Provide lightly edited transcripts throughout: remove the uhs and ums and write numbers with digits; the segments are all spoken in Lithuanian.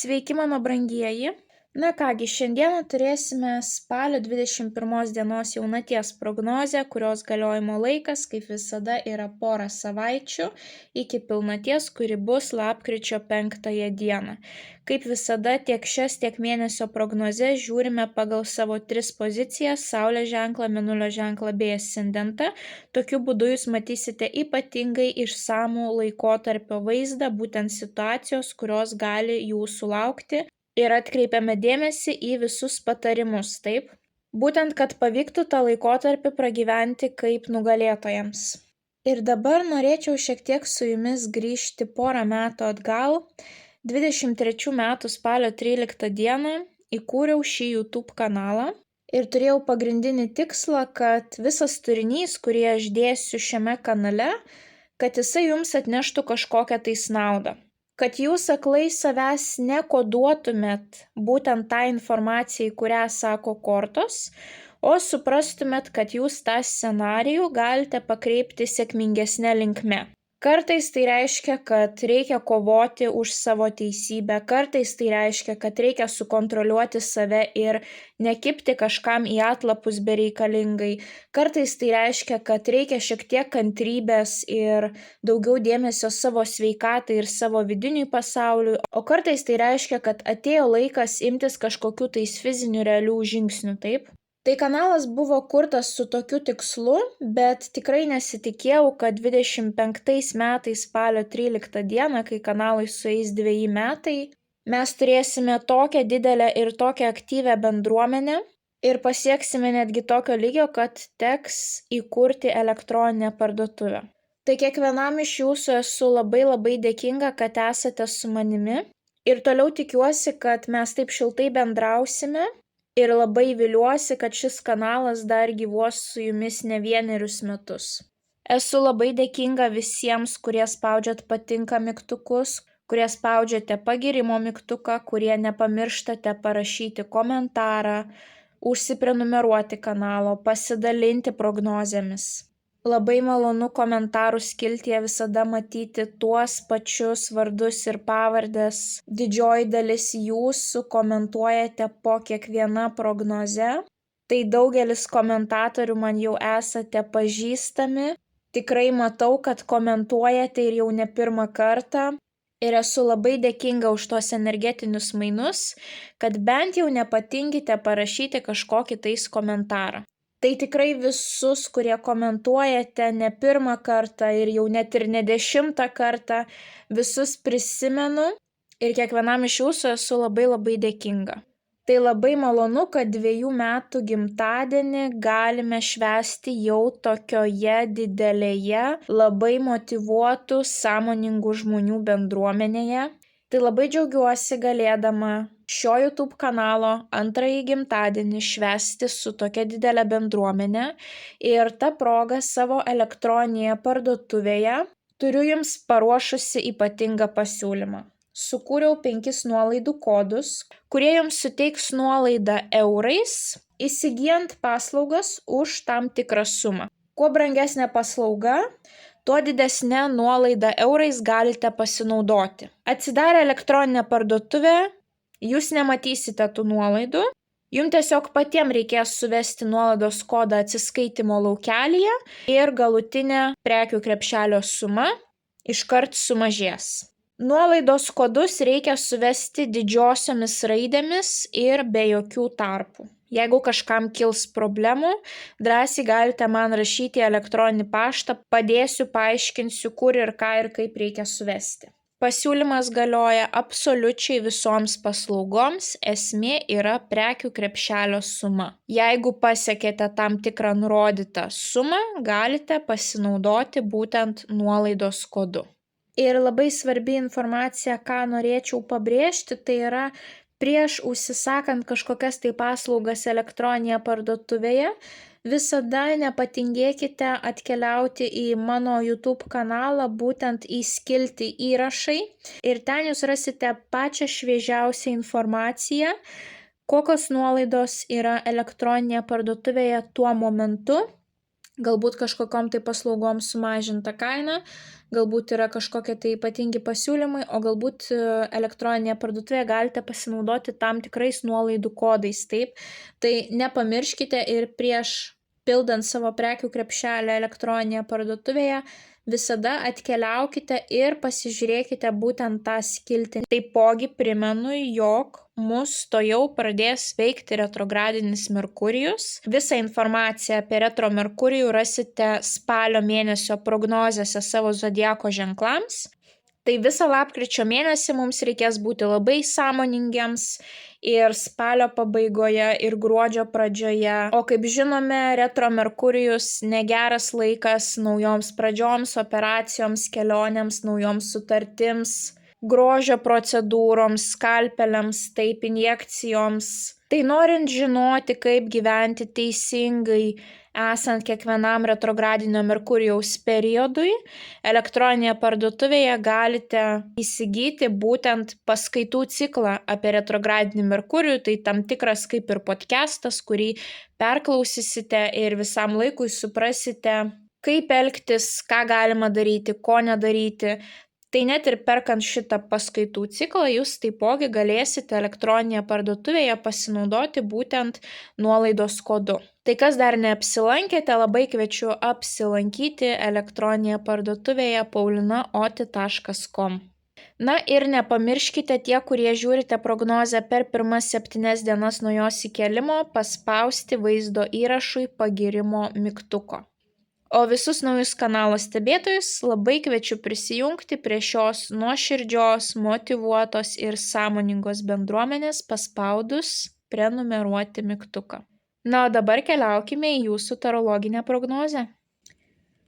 Sveiki, mano brangieji. Na kągi, šiandieną turėsime spalio 21 dienos jaunaties prognozę, kurios galiojimo laikas, kaip visada, yra pora savaičių iki pilnaties, kuri bus lapkričio 5 dieną. Kaip visada, tiek šias, tiek mėnesio prognozes žiūrime pagal savo 3 pozicijas – Saulės ženklą, Mėnulio ženklą bei ascendentą. Tokiu būdu jūs matysite ypatingai išsamų laikotarpio vaizdą, būtent situacijos, kurios gali jūsų laukti. Ir atkreipiame dėmesį į visus patarimus, taip? Būtent, kad pavyktų tą laikotarpį pragyventi kaip nugalėtojams. Ir dabar norėčiau šiek tiek su jumis grįžti porą metų atgal. 23 metų spalio 13 dieną įkūriau šį YouTube kanalą ir turėjau pagrindinį tikslą, kad visas turinys, kurį aš dėsiu šiame kanale, kad jisai jums atneštų kažkokią tais naudą. Kad jūs aklai savęs nekoduotumėt būtent tą informaciją, kurią sako kortos, o suprastumėt, kad jūs tą scenarijų galite pakreipti sėkmingesnė linkme. Kartais tai reiškia, kad reikia kovoti už savo teisybę, kartais tai reiškia, kad reikia sukontroliuoti save ir nekibti kažkam į atlapus bereikalingai, kartais tai reiškia, kad reikia šiek tiek kantrybės ir daugiau dėmesio savo sveikatai ir savo vidiniui pasauliui, o kartais tai reiškia, kad atėjo laikas imtis kažkokių tais fizinių realių žingsnių, taip? Tai kanalas buvo kurtas su tokiu tikslu, bet tikrai nesitikėjau, kad 25 metais spalio 13 dieną, kai kanalui sueis 2 metai, mes turėsime tokią didelę ir tokią aktyvę bendruomenę ir pasieksime netgi tokio lygio, kad teks įkurti elektroninę parduotuvę. Tai kiekvienam iš jūsų esu labai dėkinga, kad esate su manimi ir toliau tikiuosi, kad mes taip šiltai bendrausime. Ir labai viliuosi, kad šis kanalas dar gyvuos su jumis ne vienerius metus. Esu labai dėkinga visiems, kurie spaudžiat patinka mygtukus, kurie spaudžiate pagirimo mygtuką, kurie nepamirštate parašyti komentarą, užsiprenumeruoti kanalo, pasidalinti prognozėmis. Labai malonu komentarų skiltyje visada matyti tuos pačius vardus ir pavardes. Didžioji dalis jūsų komentuojate po kiekvieną prognozę. Tai daugelis komentatorių man jau esate pažįstami. Tikrai matau, kad komentuojate ir jau ne pirmą kartą. Ir esu labai dėkinga už tos energetinius mainus, kad bent jau nepatingite parašyti kažkokį tais komentarą. Tai tikrai visus, kurie komentuojate ne pirmą kartą ir jau net ir ne 10 kartą, visus prisimenu ir kiekvienam iš jūsų esu labai dėkinga. Tai labai malonu, kad 2 metų gimtadienį galime švęsti jau tokioje didelėje, labai motyvuotų, sąmoningų žmonių bendruomenėje. Tai labai džiaugiuosi galėdama šio YouTube kanalo 2 gimtadienį švęsti su tokia didelė bendruomenė ir ta proga savo elektroninėje parduotuvėje turiu jums paruošusi ypatingą pasiūlymą. Sukūriau 5 nuolaidų kodus, kurie jums suteiks nuolaidą eurais, įsigijant paslaugas už tam tikrą sumą. Kuo brangesnė paslauga, tuo didesnė nuolaida eurais galite pasinaudoti. Atsidarę elektroninę parduotuvę, jūs nematysite tų nuolaidų. Jums tiesiog patiems reikės suvesti nuolaidos kodą atsiskaitimo laukelyje ir galutinė prekių krepšelio suma iškart sumažės. Nuolaidos kodus reikia suvesti didžiosiomis raidėmis ir be jokių tarpų. Jeigu kažkam kils problemų, drąsiai galite man rašyti į elektroninį paštą, padėsiu, paaiškinsiu, kur ir ką ir kaip reikia suvesti. Pasiūlymas galioja absoliučiai visoms paslaugoms, esmė yra prekių krepšelio suma. Jeigu pasiekėte tam tikrą nurodytą sumą, galite pasinaudoti būtent nuolaidos kodu. Ir labai svarbi informacija, ką norėčiau pabrėžti, tai yra prieš užsisakant kažkokias tai paslaugas elektroninėje parduotuvėje, visada nepatingėkite atkeliauti į mano YouTube kanalą, būtent į skiltį įrašai. Ir ten jūs rasite pačią šviežiausią informaciją, kokios nuolaidos yra elektroninėje parduotuvėje tuo momentu. galbūt kažkokiom tai paslaugom sumažinta kaina, galbūt yra kažkokie tai ypatingi pasiūlymai, o galbūt elektroninėje parduotuvėje galite pasinaudoti tam tikrais nuolaidų kodais, taip. Tai nepamirškite ir prieš pildant savo prekių krepšelį elektroninėje parduotuvėje visada atkeliaukite ir pasižiūrėkite būtent tą skiltį. Taipogi primenu, jog mus tuojau pradės veikti retrogradinis Merkurijus. Visą informaciją apie retro Merkurijų rasite spalio mėnesio prognozėse savo zodiako ženklams. Tai visą lapkričio mėnesį mums reikės būti labai sąmoningiems ir spalio pabaigoje, ir gruodžio pradžioje. O kaip žinome, retro Merkurijus negeras laikas naujoms pradžioms, operacijoms, kelionėms, naujoms sutartims, grožio procedūroms, skalpeliams, taip injekcijoms. Tai norint žinoti, kaip gyventi teisingai esant kiekvienam retrogradinio Merkurijaus periodui, elektroninėje parduotuvėje galite įsigyti būtent paskaitų ciklą apie retrogradinį Merkurijų, tai tam tikras kaip ir podcastas, kurį perklausysite ir visam laikui suprasite, kaip elgtis, ką galima daryti, ko nedaryti. Tai net ir perkant šitą paskaitų ciklą, jūs taipogi galėsite elektroninėje parduotuvėje pasinaudoti būtent nuolaidos kodu. Tai kas dar neapsilankėte, labai kviečiu apsilankyti elektroninėje parduotuvėje paulinaoti.com. Na ir nepamirškite tie, kurie žiūrite prognozę per pirmas 7 dienas nuo jos įkėlimo, paspausti vaizdo įrašui pagirimo mygtuko. O visus naujus kanalo stebėtojus labai kviečiu prisijungti prie šios nuoširdžios, motyvuotos ir sąmoningos bendruomenės paspaudus prenumeruoti mygtuką. Na, o dabar keliaukime į jūsų tarologinę prognozę.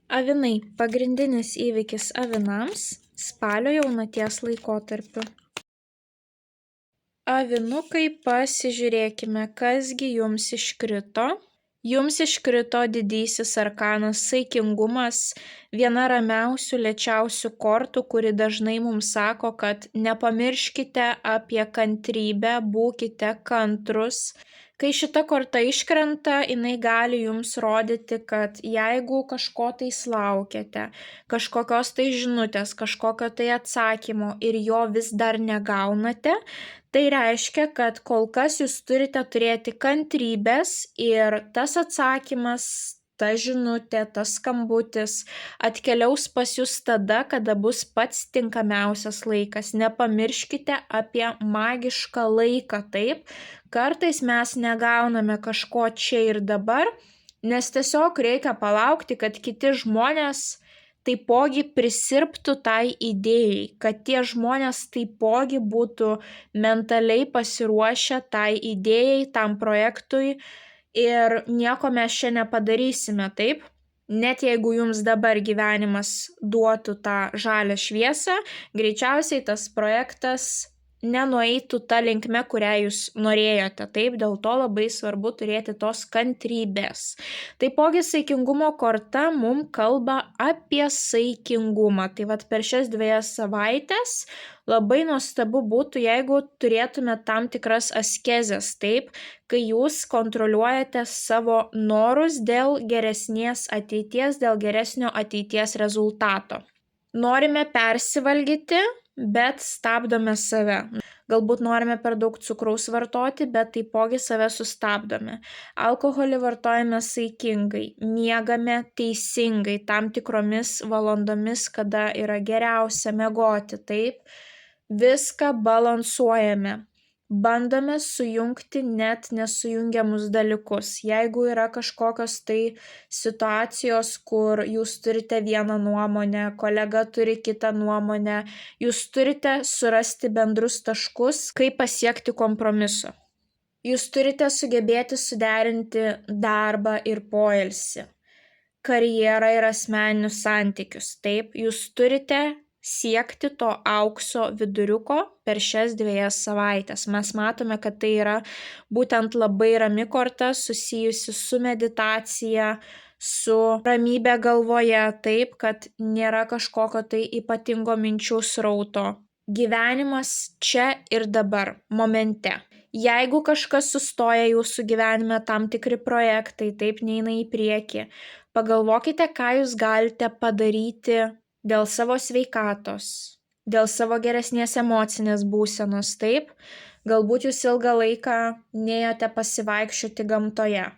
Avinai – pagrindinis įvykis avinams spalio jaunaties laikotarpiu. Avinukai, pasižiūrėkime, kasgi jums iškrito. Jums iškrito didysis arkanas saikingumas, viena ramiausių, lėčiausių kortų, kuri dažnai mums sako, kad nepamirškite apie kantrybę, būkite kantrus. Kai šita korta iškrenta, jinai gali jums rodyti, kad jeigu kažko tais laukiate, kažkokios tai žinutės, kažkokio tai atsakymo ir jo vis dar negaunate, tai reiškia, kad kol kas jūs turite turėti kantrybės ir tas atsakymas, ta žinutė, tas skambutis atkeliaus pas jūs tada, kada bus pats tinkamiausias laikas. Nepamirškite apie magišką laiką, taip? Kartais mes negauname kažko čia ir dabar, nes tiesiog reikia palaukti, kad kiti žmonės taipogi prisirptų tai idėjai, kad tie žmonės taipogi būtų mentaliai pasiruošę tai idėjai, tam projektui ir nieko mes čia nepadarysime, taip? Net jeigu jums dabar gyvenimas duotų tą žalią šviesą, greičiausiai tas projektas nenueitų ta linkme, kurią jūs norėjote. Taip, dėl to labai svarbu turėti tos kantrybės. Taipogi saikingumo korta mums kalba apie saikingumą. Tai vat per šias 2 savaitės labai nuostabu būtų, jeigu turėtume tam tikras askezes, taip, kai jūs kontroliuojate savo norus dėl geresnės ateities, dėl geresnio ateities rezultato. Norime persivalgyti, bet stabdome save. Galbūt norime per daug cukraus vartoti, bet taipogi save sustabdome. Alkoholį vartojame saikingai, miegame teisingai, tam tikromis valandomis, kada yra geriausia miegoti, taip. Viską balansuojame. Bandome sujungti net nesujungiamus dalykus. Jeigu yra kažkokios tai situacijos, kur jūs turite vieną nuomonę, kolega turi kitą nuomonę, jūs turite surasti bendrus taškus, kaip pasiekti kompromiso. Jūs turite sugebėti suderinti darbą ir poilsį, karjerą ir asmeninius santykius. Taip, jūs turite siekti to aukso viduriuko per šias 2 savaitės. Mes matome, kad tai yra būtent labai rami korta susijusi su meditacija, su ramybė galvoje, taip, kad nėra kažkokio tai ypatingo minčių srauto. Gyvenimas čia ir dabar, momente. Jeigu kažkas sustoja jūsų gyvenime, tam tikri projektai, taip neina į priekį, Pagalvokite, ką jūs galite padaryti dėl savo sveikatos, dėl savo geresnės emocinės būsenos, taip? Galbūt jūs ilgą laiką nėjote pasivaikščioti gamtoje.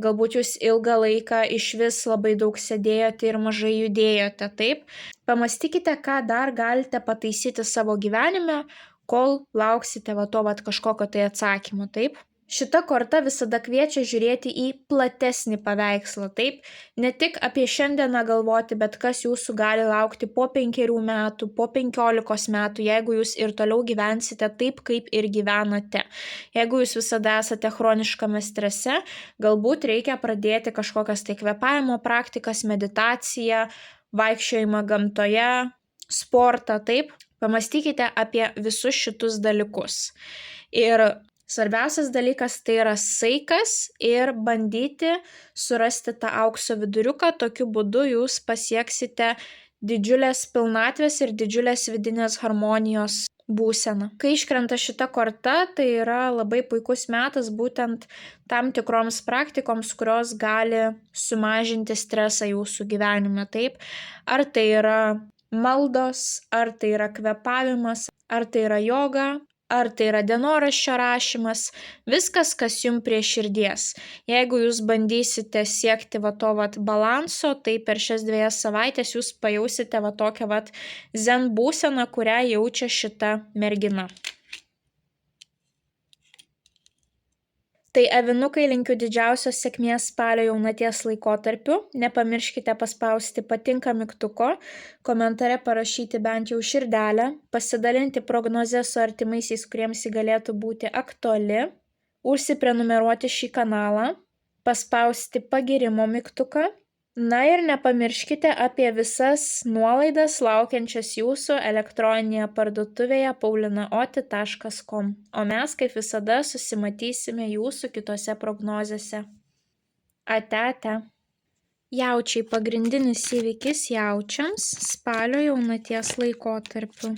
Galbūt jūs ilgą laiką išvis labai daug sėdėjote ir mažai judėjote, taip? Pamastykite, ką dar galite pataisyti savo gyvenime, kol lauksite kažkokio tai atsakymo, taip? Šita korta visada kviečia žiūrėti į platesnį paveikslą, taip? Ne tik apie šiandieną galvoti, bet kas jūsų gali laukti po 5 metų, po 15 metų, jeigu jūs ir toliau gyvensite taip, kaip ir gyvenate. Jeigu jūs visada esate chroniškame strese, galbūt reikia pradėti kažkokias tai kvėpavimo praktikas, meditaciją, vaikščiojimą gamtoje, sportą, taip? Pamastykite apie visus šitus dalykus. Ir svarbiausias dalykas tai yra saikas ir bandyti surasti tą aukso viduriuką, tokiu būdu jūs pasieksite didžiulės pilnatvės ir didžiulės vidinės harmonijos būseną. Kai iškrenta šita korta, tai yra labai puikus metas būtent tam tikroms praktikoms, kurios gali sumažinti stresą jūsų gyvenime, taip? Ar tai yra maldos, ar tai yra kvėpavimas, ar tai yra joga, ar tai yra dienoraščio rašymas, viskas, kas jums prie širdies. Jeigu jūs bandysite siekti balanso, tai per šias 2 savaitės jūs pajausite tokią zen būseną, kurią jaučia šita mergina. Tai avinukai, linkiu didžiausios sėkmės spalio jaunaties laikotarpiu. Nepamirškite paspausti patinka mygtuko, komentare parašyti bent jau širdelę, pasidalinti prognozę su artimaisiais, kuriems ji galėtų būti aktuali, užsiprenumeruoti šį kanalą, paspausti pagirimo mygtuką. Na ir nepamirškite apie visas nuolaidas laukiančias jūsų elektroninėje parduotuvėje paulinaoti.com. O mes, kaip visada, susimatysime jūsų kitose prognozėse. Ate. Jaučiai, pagrindinis įvykis jaučiams spalio jaunaties laikotarpiu.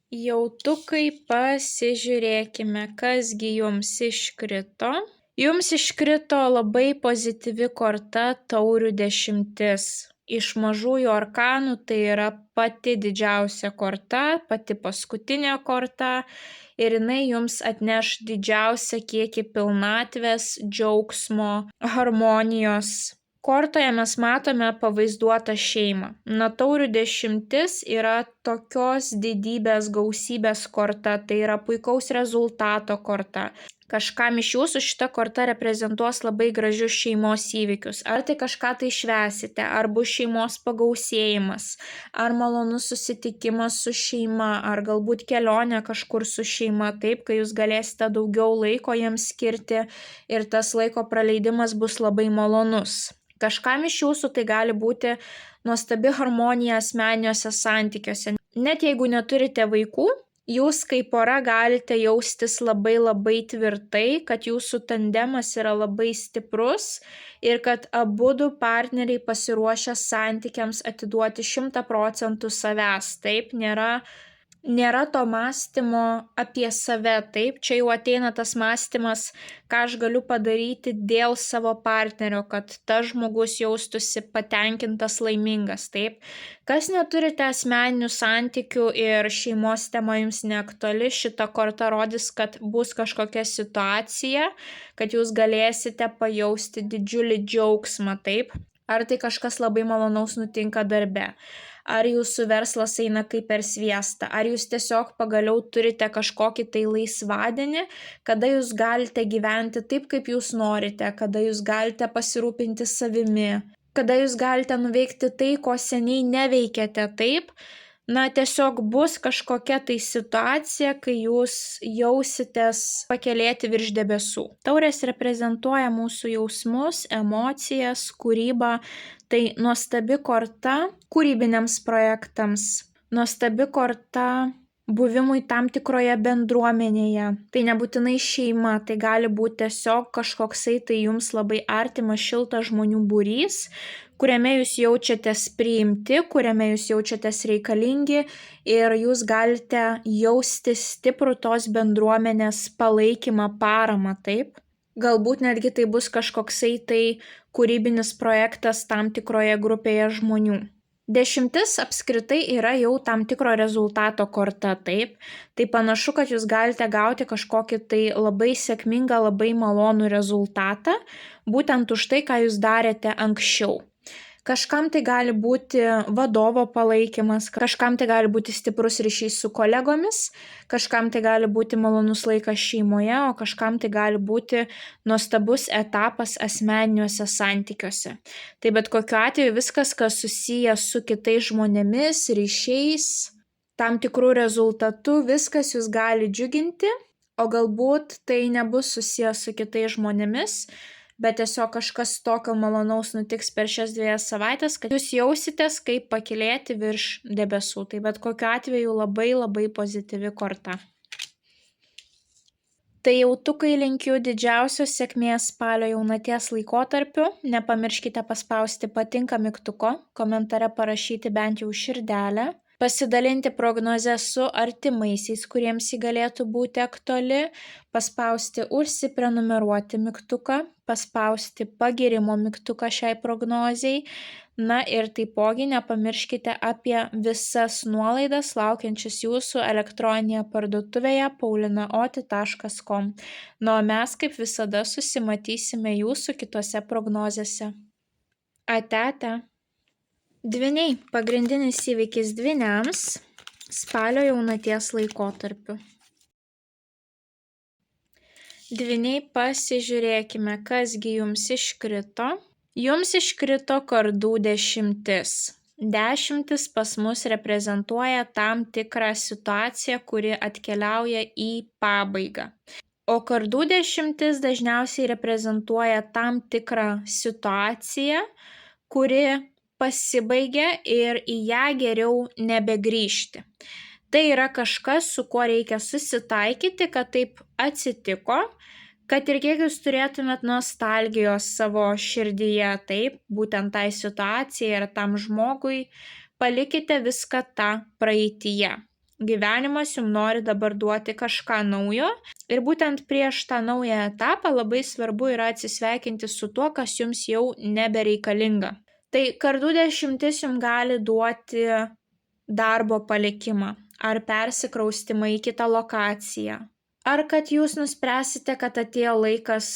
Jautukai, pasižiūrėkime, kasgi jums iškrito. Jums iškrito labai pozityvi korta taurių 10. Iš mažųjų arkanų tai yra pati didžiausia korta, pati paskutinė korta ir jinai jums atneš didžiausią kiekį pilnatvės, džiaugsmo, harmonijos. Kortoje mes matome pavaizduotą šeimą. Na, taurių 10 yra tokios didybės gausybės korta, tai yra puikaus rezultato korta. Kažkam iš jūsų šita korta reprezentuos labai gražius šeimos įvykius. Ar tai kažką tai švęsite, ar bus šeimos pagausėjimas, ar malonus susitikimas su šeima, ar galbūt kelionė kažkur su šeima, taip, kai jūs galėsite daugiau laiko jiems skirti ir tas laiko praleidimas bus labai malonus. Kažkam iš jūsų tai gali būti nuostabi harmonija asmeniniuose santykiuose. Net jeigu neturite vaikų, jūs kaip pora galite jaustis labai tvirtai, kad jūsų tandemas yra labai stiprus ir kad abudu partneriai pasiruošę santykiams atiduoti 100% savęs. Taip, nėra to mąstymo apie save, taip, čia jau ateina tas mąstymas, ką aš galiu padaryti dėl savo partnerio, kad tas žmogus jaustųsi patenkintas, laimingas, taip. Kas neturite asmeninių santykių ir šeimos tema jums neaktuali, šita korta rodys, kad bus kažkokia situacija, kad jūs galėsite pajausti didžiulį džiaugsmą, taip. Ar tai kažkas labai malonaus nutinka darbe. Ar jūsų verslas eina kaip per sviestą, ar jūs tiesiog pagaliau turite kažkokį tai laisvadienį, kada jūs galite gyventi taip, kaip jūs norite, kada jūs galite pasirūpinti savimi, kada jūs galite nuveikti tai, ko seniai neveikėte, taip. Na, tiesiog bus kažkokia tai situacija, kai jūs jausitės pakelėti virš debesų. Taurės reprezentuoja mūsų jausmus, emocijas, kūrybą. Tai nuostabi korta kūrybiniams projektams, nuostabi korta buvimui tam tikroje bendruomenėje. Tai nebūtinai šeima, tai gali būti tiesiog kažkoksai tai jums labai artimas, šiltas žmonių būrys, kuriame jūs jaučiatės priimti, kuriame jūs jaučiatės reikalingi ir jūs galite jausti stiprų tos bendruomenės palaikymą, paramą, taip. Galbūt netgi tai bus kažkoksai tai kūrybinis projektas tam tikroje grupėje žmonių. 10 apskritai yra jau tam tikro rezultato korta, taip. Tai panašu, kad jūs galite gauti kažkokį tai labai sėkmingą, labai malonų rezultatą, būtent už tai, ką jūs darėte anksčiau. Kažkam tai gali būti vadovo palaikymas, kažkam tai gali būti stiprus ryšys su kolegomis, kažkam tai gali būti malonus laikas šeimoje, o kažkam tai gali būti nuostabus etapas asmeniniuose santykiuose. Tai bet kokiu atveju viskas, kas susiję su kitais žmonėmis, ryšiais, tam tikrų rezultatų, viskas jūs gali džiuginti, o galbūt tai nebus susiję su kitais žmonėmis, bet tiesiog kažkas tokio malonaus nutiks per šias 2 savaitės, kad jūs jausitės kaip pakilėti virš debesų. Tai bet kokiu atveju labai labai pozityvi korta. Tai jautukai linkiu didžiausios sėkmės spalio jaunaties laikotarpiu. Nepamirškite paspausti patinka mygtuko, komentare parašyti bent jau širdelę. Pasidalinti prognozę su artimaisiais, kuriems ji galėtų būti aktuali, paspausti užsiprenumeruoti mygtuką, paspausti pagirimo mygtuką šiai prognozei, na ir taipogi nepamirškite apie visas nuolaidas laukiančias jūsų elektroninėje parduotuvėje paulinaoti.com. Na, o mes kaip visada susimatysime jūsų kitose prognozėse. Ate. Dvyniai – pagrindinis įvykis dvyniams spalio jaunaties laikotarpiu. Dvyniai, pasižiūrėkime, kasgi jums iškrito. Jums iškrito kardų 10. 10 pas mus reprezentuoja tam tikrą situaciją, kuri atkeliauja į pabaigą. O kardų 10 dažniausiai reprezentuoja tam tikrą situaciją, kuri pasibaigia ir į ją geriau nebegrįžti. Tai yra kažkas, su kuo reikia susitaikyti, kad taip atsitiko, kad ir kiek jūs turėtumėt nostalgijos savo širdyje, taip, būtent tai situacijai ir tam žmogui, palikite viską tą praeityje. Gyvenimas jums nori dabar duoti kažką naujo ir būtent prieš tą naują etapą labai svarbu yra atsisveikinti su tuo, kas jums jau nebereikalinga. Tai kardų 10 jums gali duoti darbo palikimą, ar persikraustymą į kitą lokaciją, ar kad jūs nuspręsite, kad atėjo laikas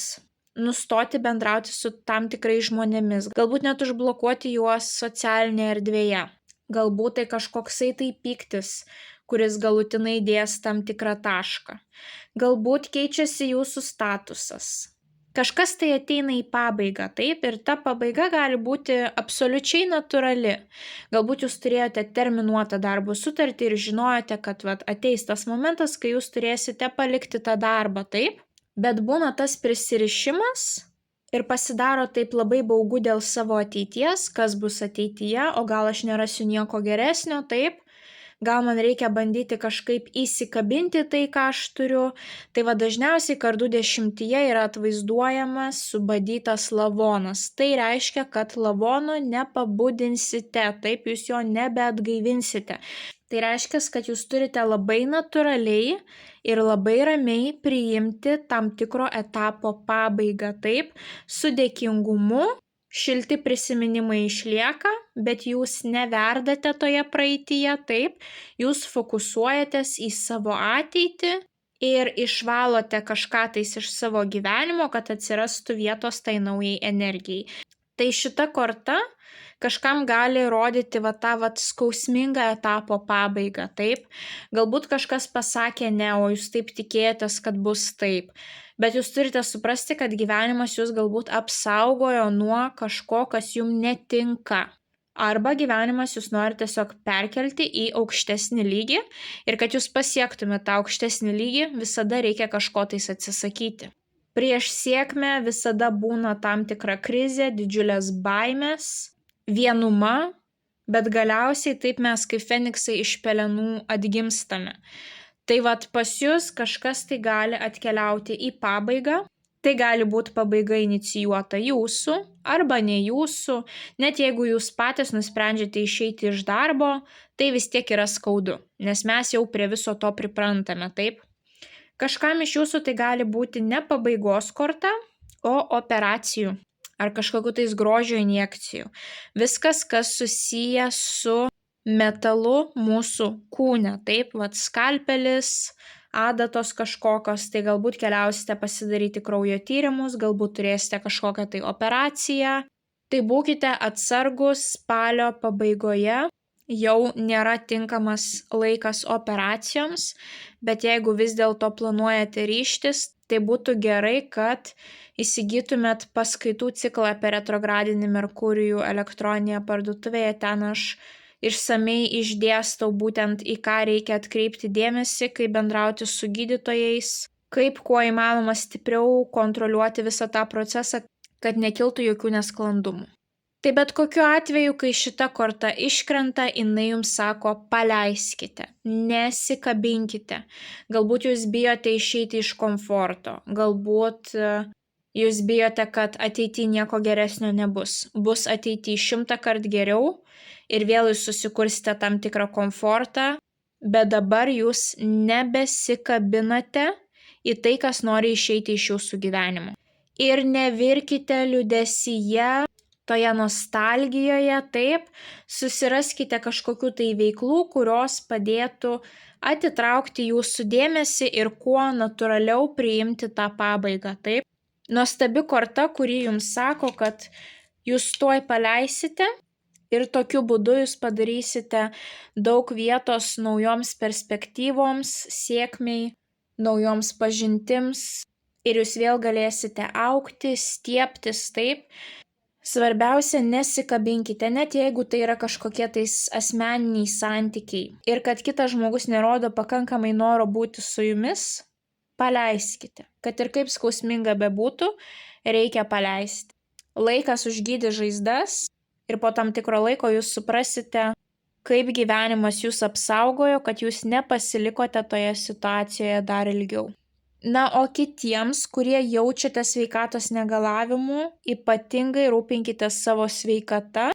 nustoti bendrauti su tam tikrais žmonėmis, galbūt net užblokuoti juos socialinėje erdvėje, galbūt tai kažkoksai tai pyktis, kuris galutinai dės tam tikrą tašką, galbūt keičiasi jūsų statusas. Kažkas tai ateina į pabaigą, taip, ir ta pabaiga gali būti absoliučiai natūrali. Galbūt jūs turėjote terminuotą darbo sutartį ir žinojote, kad ateis tas momentas, kai jūs turėsite palikti tą darbą, taip, bet būna tas prisirišimas ir pasidaro taip labai baugu dėl savo ateities, kas bus ateityje, o gal aš nerasiu nieko geresnio, taip. Gal man reikia bandyti kažkaip įsikabinti tai, ką aš turiu. Tai dažniausiai kardų 10 yra atvaizduojamas subadytas lavonas. Tai reiškia, kad lavono nepabudinsite, taip jūs jo nebeatgaivinsite. Tai reiškia, kad jūs turite labai natūraliai ir labai ramiai priimti tam tikro etapo pabaigą, taip, su dėkingumu. Šilti prisiminimai išlieka, bet jūs neverdate toje praeityje, taip, jūs fokusuojatės į savo ateitį ir išvalote kažką tais iš savo gyvenimo, kad atsirastų vietos tai naujai energijai. Tai šita korta kažkam gali rodyti tą skausmingą etapo pabaigą, taip, galbūt kažkas pasakė ne, o jūs taip tikėjotės, kad bus taip. Bet jūs turite suprasti, kad gyvenimas jūs galbūt apsaugojo nuo kažko, kas jums netinka. Arba gyvenimas jūs nori tiesiog perkelti į aukštesnį lygį ir kad jūs pasiektumėte tą aukštesnį lygį, visada reikia kažko tais atsisakyti. Prieš sėkmę visada būna tam tikra krizė, didžiulės baimės, vienuma, bet galiausiai taip mes kaip feniksai iš pelenų atgimstame. Tai pas jūs kažkas tai gali atkeliauti į pabaigą, tai gali būti pabaiga inicijuota jūsų arba ne jūsų, net jeigu jūs patys nusprendžiate išeiti iš darbo, tai vis tiek yra skaudu, nes mes jau prie viso to priprantame, taip? Kažkam iš jūsų tai gali būti ne pabaigos korta, o operacijų ar kažkokių tais grožio injekcijų. Viskas, kas susiję su metalu mūsų kūne. Taip, skalpelis, adatos kažkokios, tai galbūt keliausite pasidaryti kraujo tyrimus, galbūt turėsite kažkokią tai operaciją. Tai būkite atsargus, spalio pabaigoje jau nėra tinkamas laikas operacijoms, bet jeigu vis dėlto planuojate ryžtis, tai būtų gerai, kad įsigytumėt paskaitų ciklą apie retrogradinį Merkurijų elektroninėje parduotuvėje. Ten aš išsamei išdėstau būtent į ką reikia atkreipti dėmesį, kaip bendrauti su gydytojais, kaip kuo įmanoma stipriau kontroliuoti visą tą procesą, kad nekiltų jokių nesklandumų. Tai bet kokiu atveju, kai šita korta iškrenta, jinai jums sako paleiskite, nesikabinkite. Galbūt jūs bijote išeiti iš komforto, galbūt jūs bijote, kad ateityje nieko geresnio nebus. Bus ateityje 100 kart geriau ir vėl jūs susikursite tam tikrą komfortą, bet dabar jūs nebesikabinate į tai, kas nori išeiti iš jūsų gyvenimo. Ir nevirkite liūdesyje, toje nostalgijoje, taip, susiraskite kažkokių tai veiklų, kurios padėtų atitraukti jūsų dėmesį ir kuo natūraliau priimti tą pabaigą, taip. Nuostabi korta, kuri jums sako, kad jūs tuoj paleisite ir tokiu būdu jūs padarysite daug vietos naujoms perspektyvoms, sėkmei, naujoms pažintims ir jūs vėl galėsite augti, stiebtis, taip. Svarbiausia, nesikabinkite, net jeigu tai yra kažkokie tais asmeniniai santykiai ir kad kitas žmogus nerodo pakankamai noro būti su jumis, paleiskite. Kad ir kaip skausminga bebūtų, reikia paleisti. Laikas užgydys žaizdas ir po tam tikro laiko jūs suprasite, kaip gyvenimas jūs apsaugojo, kad jūs nepasilikote toje situacijoje dar ilgiau. Na, o kitiems, kurie jaučiate sveikatos negalavimų, ypatingai rūpinkite savo sveikata.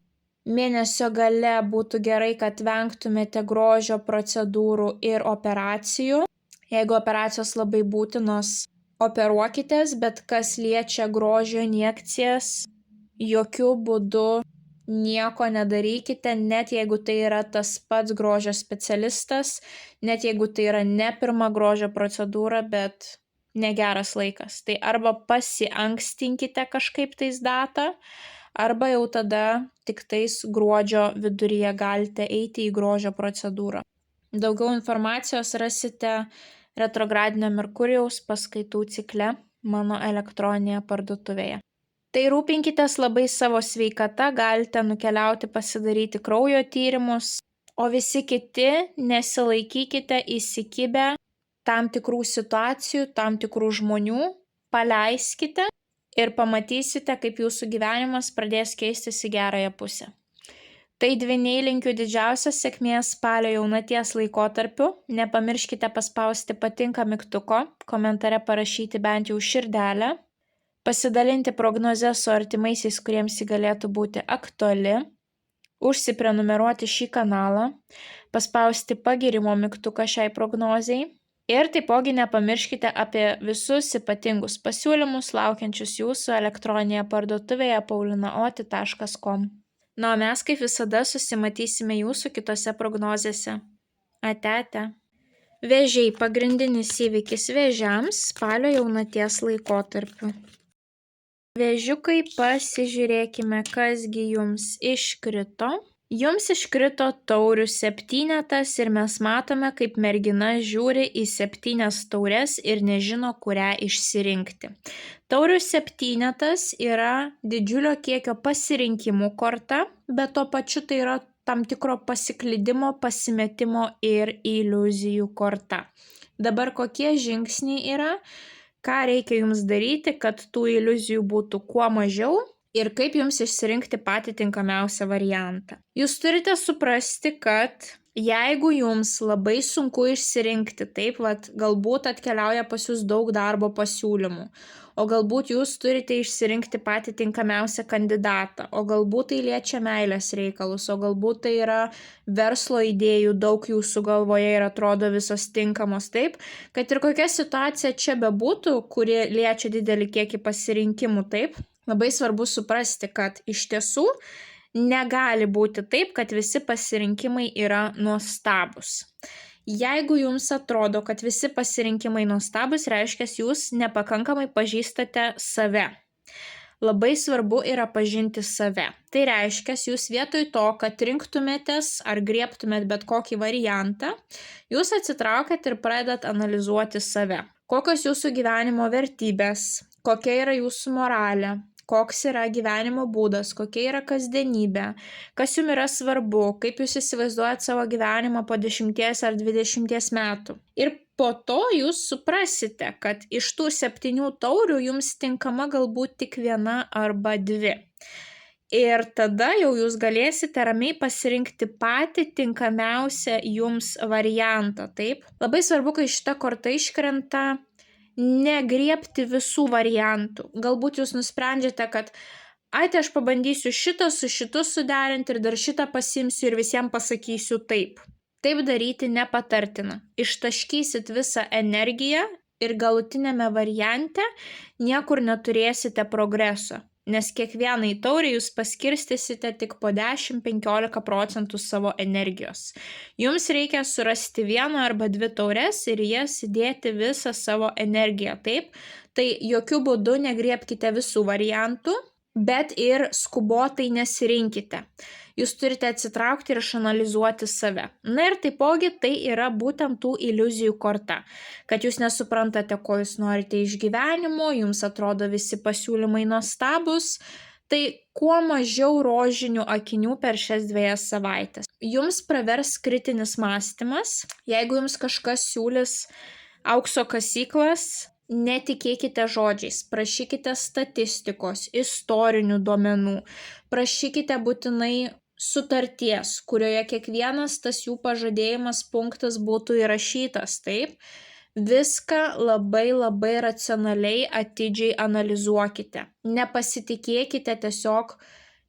Mėnesio gale būtų gerai, kad vengtumėte grožio procedūrų ir operacijų. Jeigu operacijos labai būtinos, operuokitės, bet kas liečia grožio injekcijas, jokių būdų nieko nedarykite, net jeigu tai yra tas pats grožio specialistas, net jeigu tai yra ne pirma grožio procedūra, bet negeras laikas. Tai arba pasiankstinkite kažkaip tais datą, arba jau tada tik tais gruodžio viduryje galite eiti į grožio procedūrą. Daugiau informacijos rasite retrogradinio Merkurijaus paskaitų cikle mano elektroninėje parduotuvėje. Tai rūpinkitės labai savo sveikata, galite nukeliauti pasidaryti kraujo tyrimus, o visi kiti nesilaikykite įsikibę tam tikrų situacijų, tam tikrų žmonių, paleiskite ir pamatysite, kaip jūsų gyvenimas pradės keistis į gerąją pusę. Tai dvyniai linkiu didžiausios sėkmės spalio jaunaties laikotarpiu. Nepamirškite paspausti patinka mygtuko, komentare parašyti bent jau širdelę, pasidalinti prognozę su artimaisiais, kuriems ji galėtų būti aktuali, užsiprenumeruoti šį kanalą, paspausti pagirimo mygtuką šiai prognozei ir taipogi nepamirškite apie visus ypatingus pasiūlymus laukiančius jūsų elektroninėje parduotuvėje paulinaoti.com. Na, o mes kaip visada susimatysime jūsų kitose prognozėse. Ate. Vėžiai – pagrindinis įvykis vėžiams spalio jaunaties laikotarpiu. Vėžiukai, pasižiūrėkime, kasgi jums iškrito. Jums iškrito taurių septynetas ir mes matome, kaip mergina žiūri į 7 taures ir nežino, kurią išsirinkti. Taurių septynetas yra didžiulio kiekio pasirinkimų korta, bet tuo pačiu tai yra tam tikro pasiklydimo, pasimetimo ir iliuzijų korta. Dabar kokie žingsniai yra, ką reikia jums daryti, kad tų iliuzijų būtų kuo mažiau ir kaip jums išsirinkti patį tinkamiausią variantą. Jūs turite suprasti, kad jeigu jums labai sunku išsirinkti, taip, galbūt atkeliauja pas jūs daug darbo pasiūlymų, o galbūt jūs turite išsirinkti patį tinkamiausią kandidatą, o galbūt tai liečia meilės reikalus, o galbūt tai yra verslo idėjų daug jūsų galvoje ir atrodo visos tinkamos, taip, kad ir kokia situacija čia bebūtų, kuri liečia didelį kiekį pasirinkimų, taip, labai svarbu suprasti, kad iš tiesų negali būti taip, kad visi pasirinkimai yra nuostabus. Jeigu jums atrodo, kad visi pasirinkimai nuostabus, reiškia, jūs nepakankamai pažįstate save. Labai svarbu yra pažinti save. Tai reiškia, jūs vietoj to, kad rinktumėtės ar griebtumėt bet kokį variantą, jūs atsitraukiat ir pradedat analizuoti save. Kokios jūsų gyvenimo vertybės, kokia yra jūsų moralė, koks yra gyvenimo būdas, kokia yra kasdienybė, kas jums yra svarbu, kaip jūs įsivaizduojat savo gyvenimą po 10 ar 20 metų. Ir po to jūs suprasite, kad iš tų 7 taurių jums tinkama galbūt tik 1 arba 2. Ir tada jau jūs galėsite ramiai pasirinkti patį tinkamiausią jums variantą, taip? Labai svarbu, kai šita korta iškrenta, negriebti visų variantų. Galbūt jūs nusprendžiate, kad tai aš pabandysiu šitą su šitu suderinti ir dar šitą pasimsiu ir visiems pasakysiu taip. Taip daryti nepatartina. Ištaškysit visą energiją ir galutinėme variante niekur neturėsite progreso, nes kiekvienai tauriai jūs paskirstysite tik po 10-15% savo energijos. Jums reikia surasti 1 arba 2 taures ir jas įdėti visą savo energiją, taip? Tai jokių būdų negriebkite visų variantų, bet ir skubotai nesirinkite. Jūs turite atsitraukti ir išanalizuoti save. Na ir taipogi tai yra būtent tų iliuzijų korta, kad jūs nesuprantate, ko jūs norite iš gyvenimo, jums atrodo visi pasiūlymai nuostabus, tai kuo mažiau rožinių akinių per šias 2 savaitės. Jums pravers kritinis mąstymas, jeigu jums kažkas siūlys aukso kasyklas, netikėkite žodžiais, prašykite statistikos, istorinių duomenų, prašykite būtinai sutarties, kurioje kiekvienas tas jų pažadėjimas punktas būtų įrašytas, taip? Viską labai racionaliai, atidžiai analizuokite. Nepasitikėkite tiesiog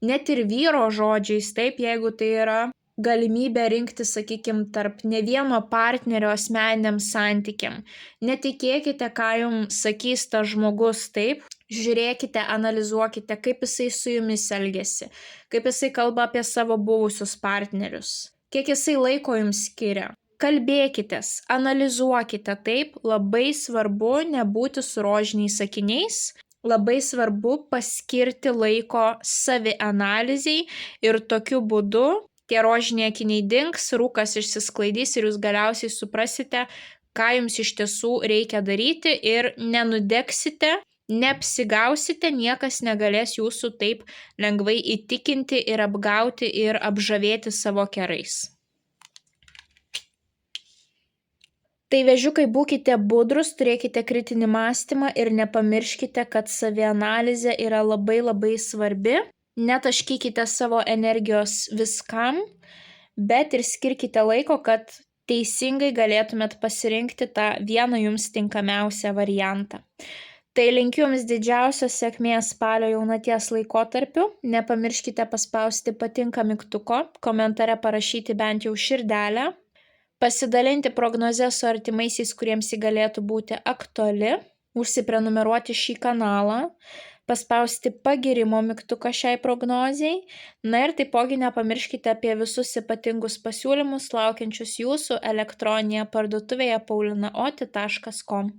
net ir vyro žodžiais, taip, jeigu tai yra galimybė rinkti, sakykime, tarp ne vieno partnerio asmeniniam santykiam. Netikėkite, ką jums sakys tas žmogus, taip? Žiūrėkite, analizuokite, kaip jisai su jumis elgiasi, kaip jisai kalba apie savo buvusius partnerius, kiek jisai laiko jums skiria. Kalbėkitės, analizuokite, taip, labai svarbu nebūti su rožiniais akiniais, labai svarbu paskirti laiko savianalizei ir tokiu būdu tie rožiniai akiniai dings, rūkas išsisklaidys ir jūs galiausiai suprasite, ką jums iš tiesų reikia daryti ir nenudegsite, neapsigausite, niekas negalės jūsų taip lengvai įtikinti ir apgauti ir apžavėti savo kerais. Tai vėžiukai, būkite budrus, turėkite kritinį mąstymą ir nepamirškite, kad savianalizė yra labai svarbi. Netaškykite savo energijos viskam, bet ir skirkite laiko, kad teisingai galėtumėt pasirinkti tą vieną jums tinkamiausią variantą. Tai linkiu jums didžiausios sėkmės spalio jaunaties laikotarpiu. Nepamirškite paspausti patinka mygtuko, komentare parašyti bent jau širdelę, pasidalinti prognozę su artimaisiais, kuriems ji galėtų būti aktuali, užsiprenumeruoti šį kanalą, paspausti pagirimo mygtuką šiai prognozijai, na ir taipogi nepamirškite apie visus ypatingus pasiūlymus laukiančius jūsų elektroninėje parduotuvėje paulinaoti.com.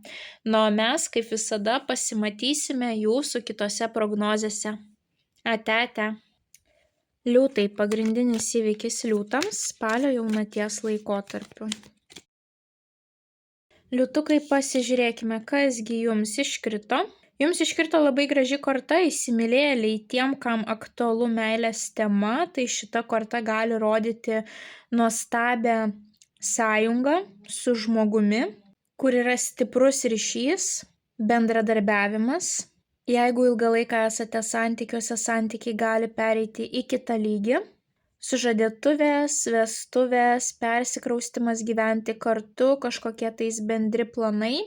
Na, o mes, kaip visada, pasimatysime jūsų kitose prognozėse. Ate. Liūtai, pagrindinis įvykis liūtams spalio jaunaties laikotarpiu. Liūtukai, pasižiūrėkime, kasgi jums iškrito. Jums iškrito labai graži korta įsimylėjėliai, tiem, kam aktualu meilės tema, tai šita korta gali rodyti nuostabią sąjungą su žmogumi, kur yra stiprus ryšys, bendradarbiavimas. Jeigu ilgą laiką esate santykiuose, santykiai gali pereiti į kitą lygį. Sužadėtuvės, vestuvės, persikraustimas gyventi kartu, kažkokie tais bendri planai.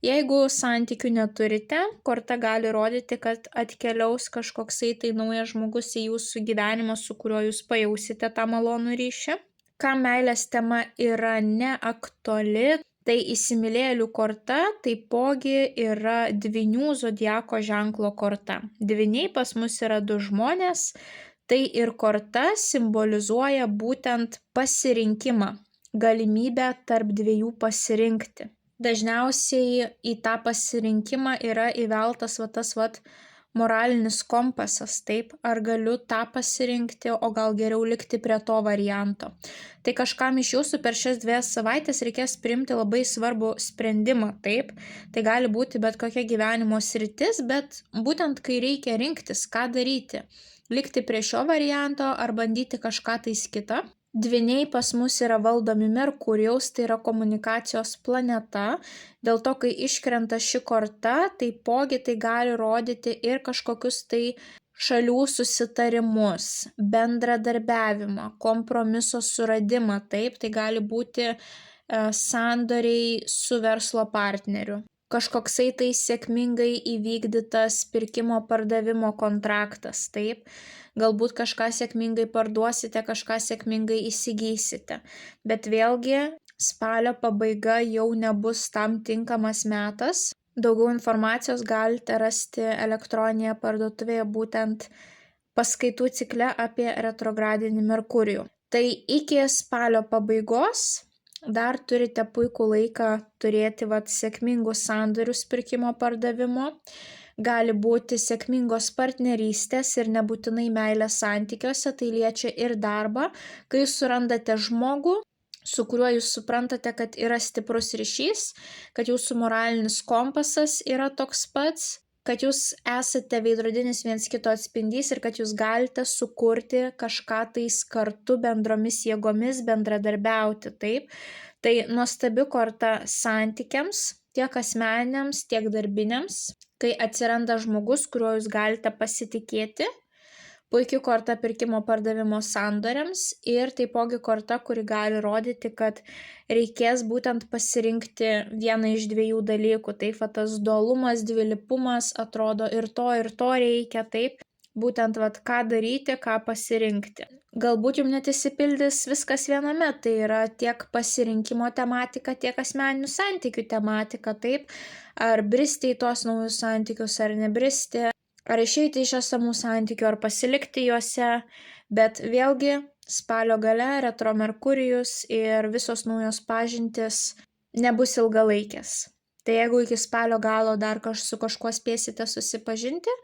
Jeigu santykių neturite, korta gali rodyti, kad atkeliaus kažkoksai tai naujas žmogus į jūsų gyvenimą, su kuriuo jūs pajausite tą malonų ryšį. Kam meilės tema yra neaktuali, tai įsimylėjėlių korta taipogi yra dvynių zodiako ženklo korta. Dvyniai pas mus yra du žmonės, tai ir korta simbolizuoja būtent pasirinkimą, galimybę tarp dviejų pasirinkti. Dažniausiai į tą pasirinkimą yra įveltas tas moralinis kompasas, taip, ar galiu tą pasirinkti, o gal geriau likti prie to varianto. Tai kažkam iš jūsų per šias 2 savaitės reikės priimti labai svarbų sprendimą, taip, tai gali būti bet kokia gyvenimo sritis, bet būtent kai reikia rinktis, ką daryti, likti prie šio varianto ar bandyti kažką tais kitą. Dvyniai pas mus yra valdomi Merkurijaus, tai yra komunikacijos planeta, dėl to, kai iškrenta ši korta, taipogi tai gali rodyti ir kažkokius tai šalių susitarimus, bendradarbiavimą, kompromiso suradimą, taip, tai gali būti sandoriai su verslo partneriu. Kažkoksai tai sėkmingai įvykdytas pirkimo pardavimo kontraktas, taip. Galbūt kažką sėkmingai parduosite, kažką sėkmingai įsigysite. Bet vėlgi spalio pabaiga jau nebus tam tinkamas metas. Daugiau informacijos galite rasti elektroninėje parduotuvėje būtent paskaitų cikle apie retrogradinį Merkurijų. Tai iki spalio pabaigos dar turite puikų laiką turėti sėkmingus sandorius pirkimo pardavimo. Gali būti sėkmingos partnerystės ir nebūtinai meilės santykiuose, tai liečia ir darbą, kai surandate žmogų, su kuriuo jūs suprantate, kad yra stiprus ryšys, kad jūsų moralinis kompasas yra toks pats, kad jūs esate veidrodinis viens kito atspindys ir kad jūs galite sukurti kažką tais kartu bendromis jėgomis, bendradarbiauti, taip. Tai nuostabi korta santykiams, tiek asmeniniams, tiek darbiniams. Kai atsiranda žmogus, kuriuo jūs galite pasitikėti, puikiai korta pirkimo pardavimo sandoriams ir taipogi korta, kuri gali rodyti, kad reikės būtent pasirinkti vieną iš 2 dalykų. Taip, tas dualumas, dvilypumas atrodo ir to reikia, taip, būtent ką daryti, ką pasirinkti. Galbūt jums net išsipildys viskas viename, tai yra tiek pasirinkimo tematika, tiek asmeninių santykių tematika, taip, ar bristi į tos naujus santykius, ar nebristi, ar išeiti iš esamų santykių, ar pasilikti juose, bet vėlgi spalio gale retro Merkurijus ir visos naujos pažintys nebus ilgalaikės. Tai jeigu iki spalio galo dar su kažkuo spėsite susipažinti,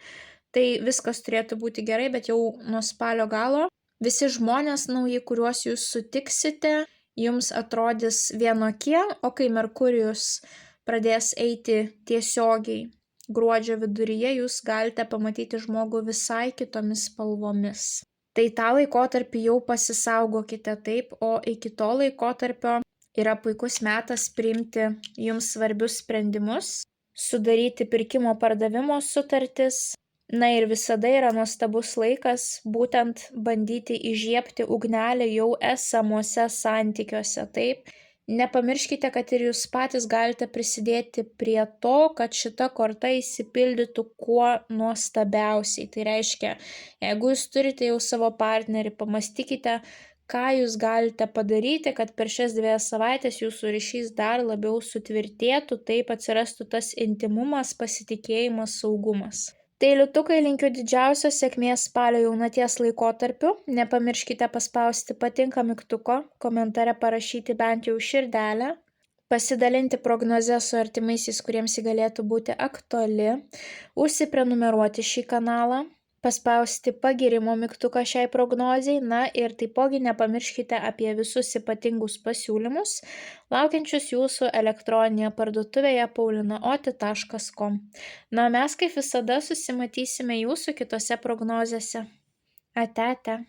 tai viskas turėtų būti gerai, bet jau nuo spalio galo visi žmonės nauji, kuriuos jūs sutiksite, jums atrodys vienokie, o kai Merkurijus pradės eiti tiesiogiai gruodžio viduryje, jūs galite pamatyti žmogų visai kitomis spalvomis. Tai tą laikotarpį jau pasisaugokite, taip, o iki to laikotarpio yra puikus metas priimti jums svarbius sprendimus, sudaryti pirkimo pardavimo sutartis. Na ir visada yra nuostabus laikas būtent bandyti įžiebti ugnelę jau esamuose santykiuose, taip. Nepamirškite, kad ir jūs patys galite prisidėti prie to, kad šita korta įsipildytų kuo nuostabiausiai. Tai reiškia, jeigu jūs turite jau savo partnerį, pamastykite, ką jūs galite padaryti, kad per šias 2 savaitės jūsų ryšys dar labiau sutvirtėtų, taip atsirastų tas intymumas, pasitikėjimas, saugumas. Tai liūtukai, linkiu didžiausios sėkmės spalio jaunaties laikotarpiu. Nepamirškite paspausti patinka mygtuko, komentare parašyti bent jau širdelę, pasidalinti prognozę su artimaisiais, kuriems ji galėtų būti aktuali, užsiprenumeruoti šį kanalą, paspausti pagirimo mygtuką šiai prognozei, na ir taipogi nepamirškite apie visus ypatingus pasiūlymus, laukiančius jūsų elektroninėje parduotuvėje paulinaoti.com. Na, mes kaip visada susimatysime jūsų kitose prognozėse. Ate.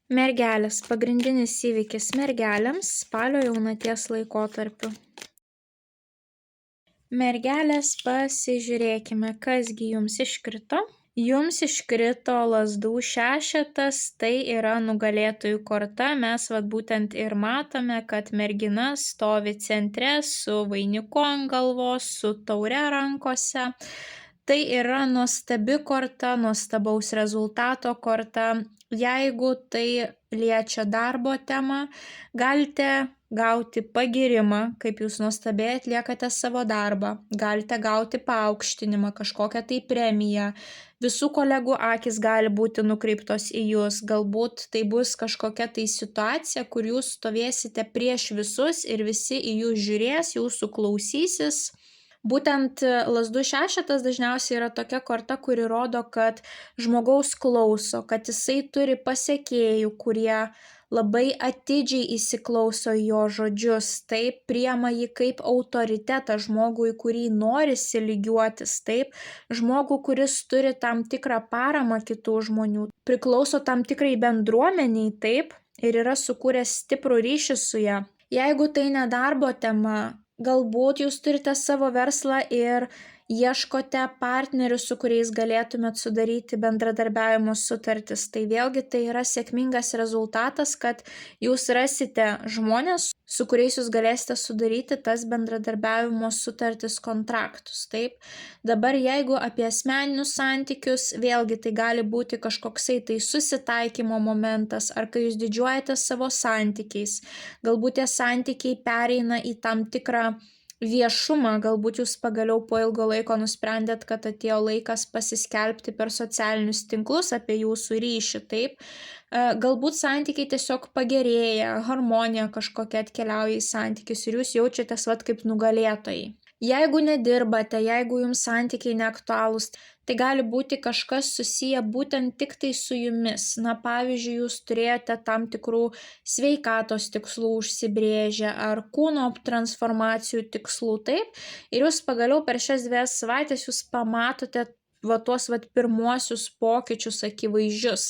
Mergelės, pagrindinis įvykis mergelėms spalio jaunaties laikotarpiu. Mergelės, pasižiūrėkime, kasgi jums iškrito. Jums iškrito lazdų šešetas, tai yra nugalėtojų korta. Mes būtent ir matome, kad mergina stovi centre su vainiku ant galvos, su taure rankose. Tai yra nuostabi korta, nuostabaus rezultato korta. Jeigu tai liečia darbo temą, galite gauti pagyrimą, kaip jūs nuostabiai atliekate savo darbą, galite gauti paaukštinimą, kažkokią tai premiją. Visų kolegų akys gali būti nukreiptos į jūs, galbūt tai bus kažkokia tai situacija, kur jūs stovėsite prieš visus ir visi į jūs žiūrės, jūsų klausysis. Būtent lazdų šešetas dažniausiai yra tokia korta, kuri rodo, kad žmogaus klauso, kad jisai turi pasekėjų, kurie labai atidžiai įsiklauso į jo žodžius, taip priima jį kaip autoritetą, žmogų, į kurį norisi lygiuotis, taip, žmogų, kuris turi tam tikrą paramą kitų žmonių, priklauso tam tikrai bendruomeniai, taip, ir yra sukūręs stiprų ryšį su ja. Jeigu tai ne darbo tema, galbūt jūs turite savo verslą ir ieškote partnerių, su kuriais galėtumėt sudaryti bendradarbiavimo sutartis. Tai vėlgi tai yra sėkmingas rezultatas, kad jūs rasite žmonės, su kuriais jūs galėsite sudaryti tas bendradarbiavimo sutartis, kontraktus. Taip. Dabar jeigu apie asmeninius santykius, vėlgi tai gali būti kažkoksai tai susitaikymo momentas, ar kai jūs didžiuojate savo santykiais, galbūt tie santykiai pereina į tam tikrą viešumą, galbūt jūs pagaliau po ilgo laiko nusprendėt, kad atėjo laikas pasiskelbti per socialinius tinklus apie jūsų ryšį, taip. Galbūt santykiai tiesiog pagerėja, harmonija kažkokia atkeliauja į santykius ir jūs jaučiatės kaip nugalėtojai. Jeigu nedirbate, jeigu jums santykiai neaktualūs, tai gali būti kažkas susiję būtent tik tai su jumis. Na, pavyzdžiui, jūs turėjote tam tikrų sveikatos tikslų užsibrėžę ar kūno transformacijų tikslų, taip, ir jūs pagaliau per šias 2 savaitės jūs pamatote tuos pirmuosius pokyčius akivaizdžius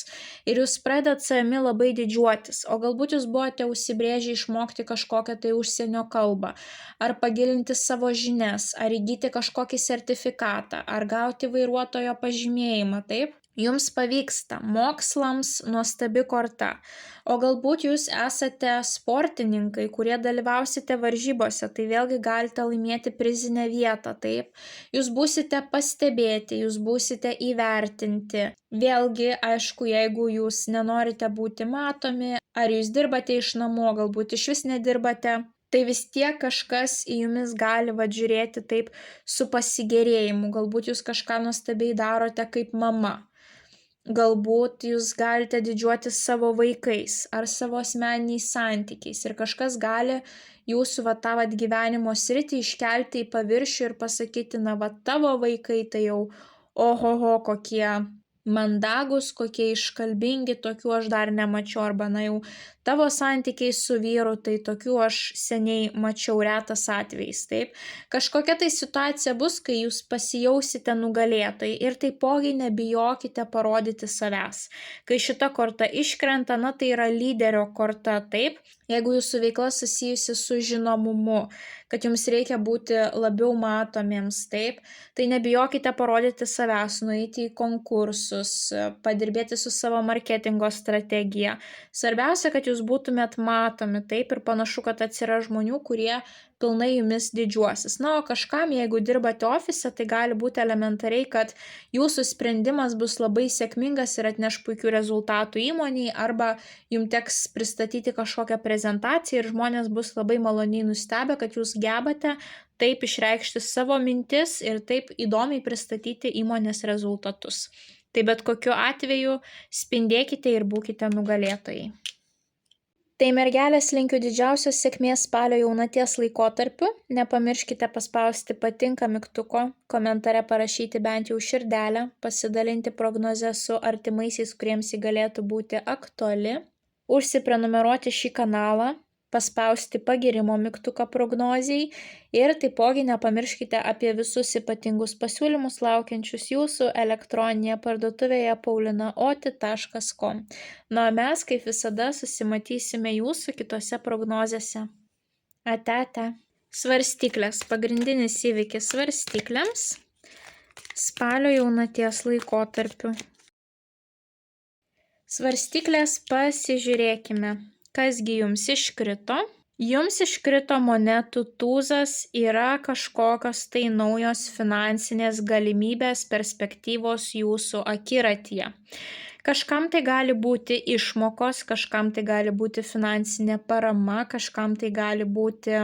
ir jūs pradedat savimi labai didžiuotis, o galbūt jūs buvote užsibrėžę išmokti kažkokią tai užsienio kalbą, ar pagilinti savo žinias, ar įgyti kažkokį sertifikatą, ar gauti vairuotojo pažymėjimą, taip? Jums pavyksta, mokslams nuostabi korta, o galbūt jūs esate sportininkai, kurie dalyvausite varžybose, tai vėlgi galite laimėti prizinę vietą, taip, jūs būsite pastebėti, jūs būsite įvertinti, vėlgi, aišku, jeigu jūs nenorite būti matomi, ar jūs dirbate iš namų, galbūt iš vis nedirbate, tai vis tiek kažkas į jumis gali žiūrėti taip su pasigėrėjimu, galbūt jūs kažką nuostabiai darote kaip mama. Galbūt jūs galite didžiuotis savo vaikais ar savo asmeniniais santykiais ir kažkas gali jūsų tą gyvenimo sritį iškelti į paviršių ir pasakyti, na, tavo vaikai tai jau ohoho kokie mandagus, kokie iškalbingi, tokių aš dar nemačiau, arba na jau tavo santykiai su vyru, tai tokių aš seniai mačiau, retas atvejais, taip. Kažkokia tai situacija bus, kai jūs pasijausite nugalėtojai ir taipogi nebijokite parodyti savęs. Kai šita korta iškrenta, na tai yra lyderio korta, taip. Jeigu jūsų veikla susijusi su žinomumu, kad jums reikia būti labiau matomiems, taip, tai nebijokite parodyti savęs, nueiti į konkursus, padirbėti su savo marketingo strategija. Svarbiausia, kad jūs būtumėt matomi, taip, ir panašu, kad atsiras žmonių, kurie pilnai jumis didžiuosis. Na, o kažkam, jeigu dirbate ofise, tai gali būti elementariai, kad jūsų sprendimas bus labai sėkmingas ir atneš puikių rezultatų įmoniai, arba jums teks pristatyti kažkokią prezentaciją ir žmonės bus labai maloniai nustebę, kad jūs gebate taip išreikšti savo mintis ir taip įdomiai pristatyti įmonės rezultatus. Tai bet kokiu atveju spindėkite ir būkite nugalėtojai. Tai mergelės linkiu didžiausios sėkmės spalio jaunaties laikotarpiu. Nepamirškite paspausti patinka mygtuko, komentare parašyti bent jau širdelę, pasidalinti prognozę su artimaisiais, kuriems ji galėtų būti aktuali, užsiprenumeruoti šį kanalą, paspausti pagirimo mygtuką prognozijai ir taipogi nepamirškite apie visus ypatingus pasiūlymus laukiančius jūsų elektroninėje parduotuvėje paulinaoti.com. Na, mes kaip visada susimatysime jūsų kitose prognozėse. Ate. Svarstyklės. Pagrindinis įvykis svarstyklėms. spalio jaunaties laikotarpiu. Svarstyklės pasižiūrėkime, kasgi jums iškrito. Jums iškrito monetų tūzas, yra kažkokios tai naujos finansinės galimybės, perspektyvos jūsų akiratyje. Kažkam tai gali būti išmokos, kažkam tai gali būti finansinė parama, kažkam tai gali būti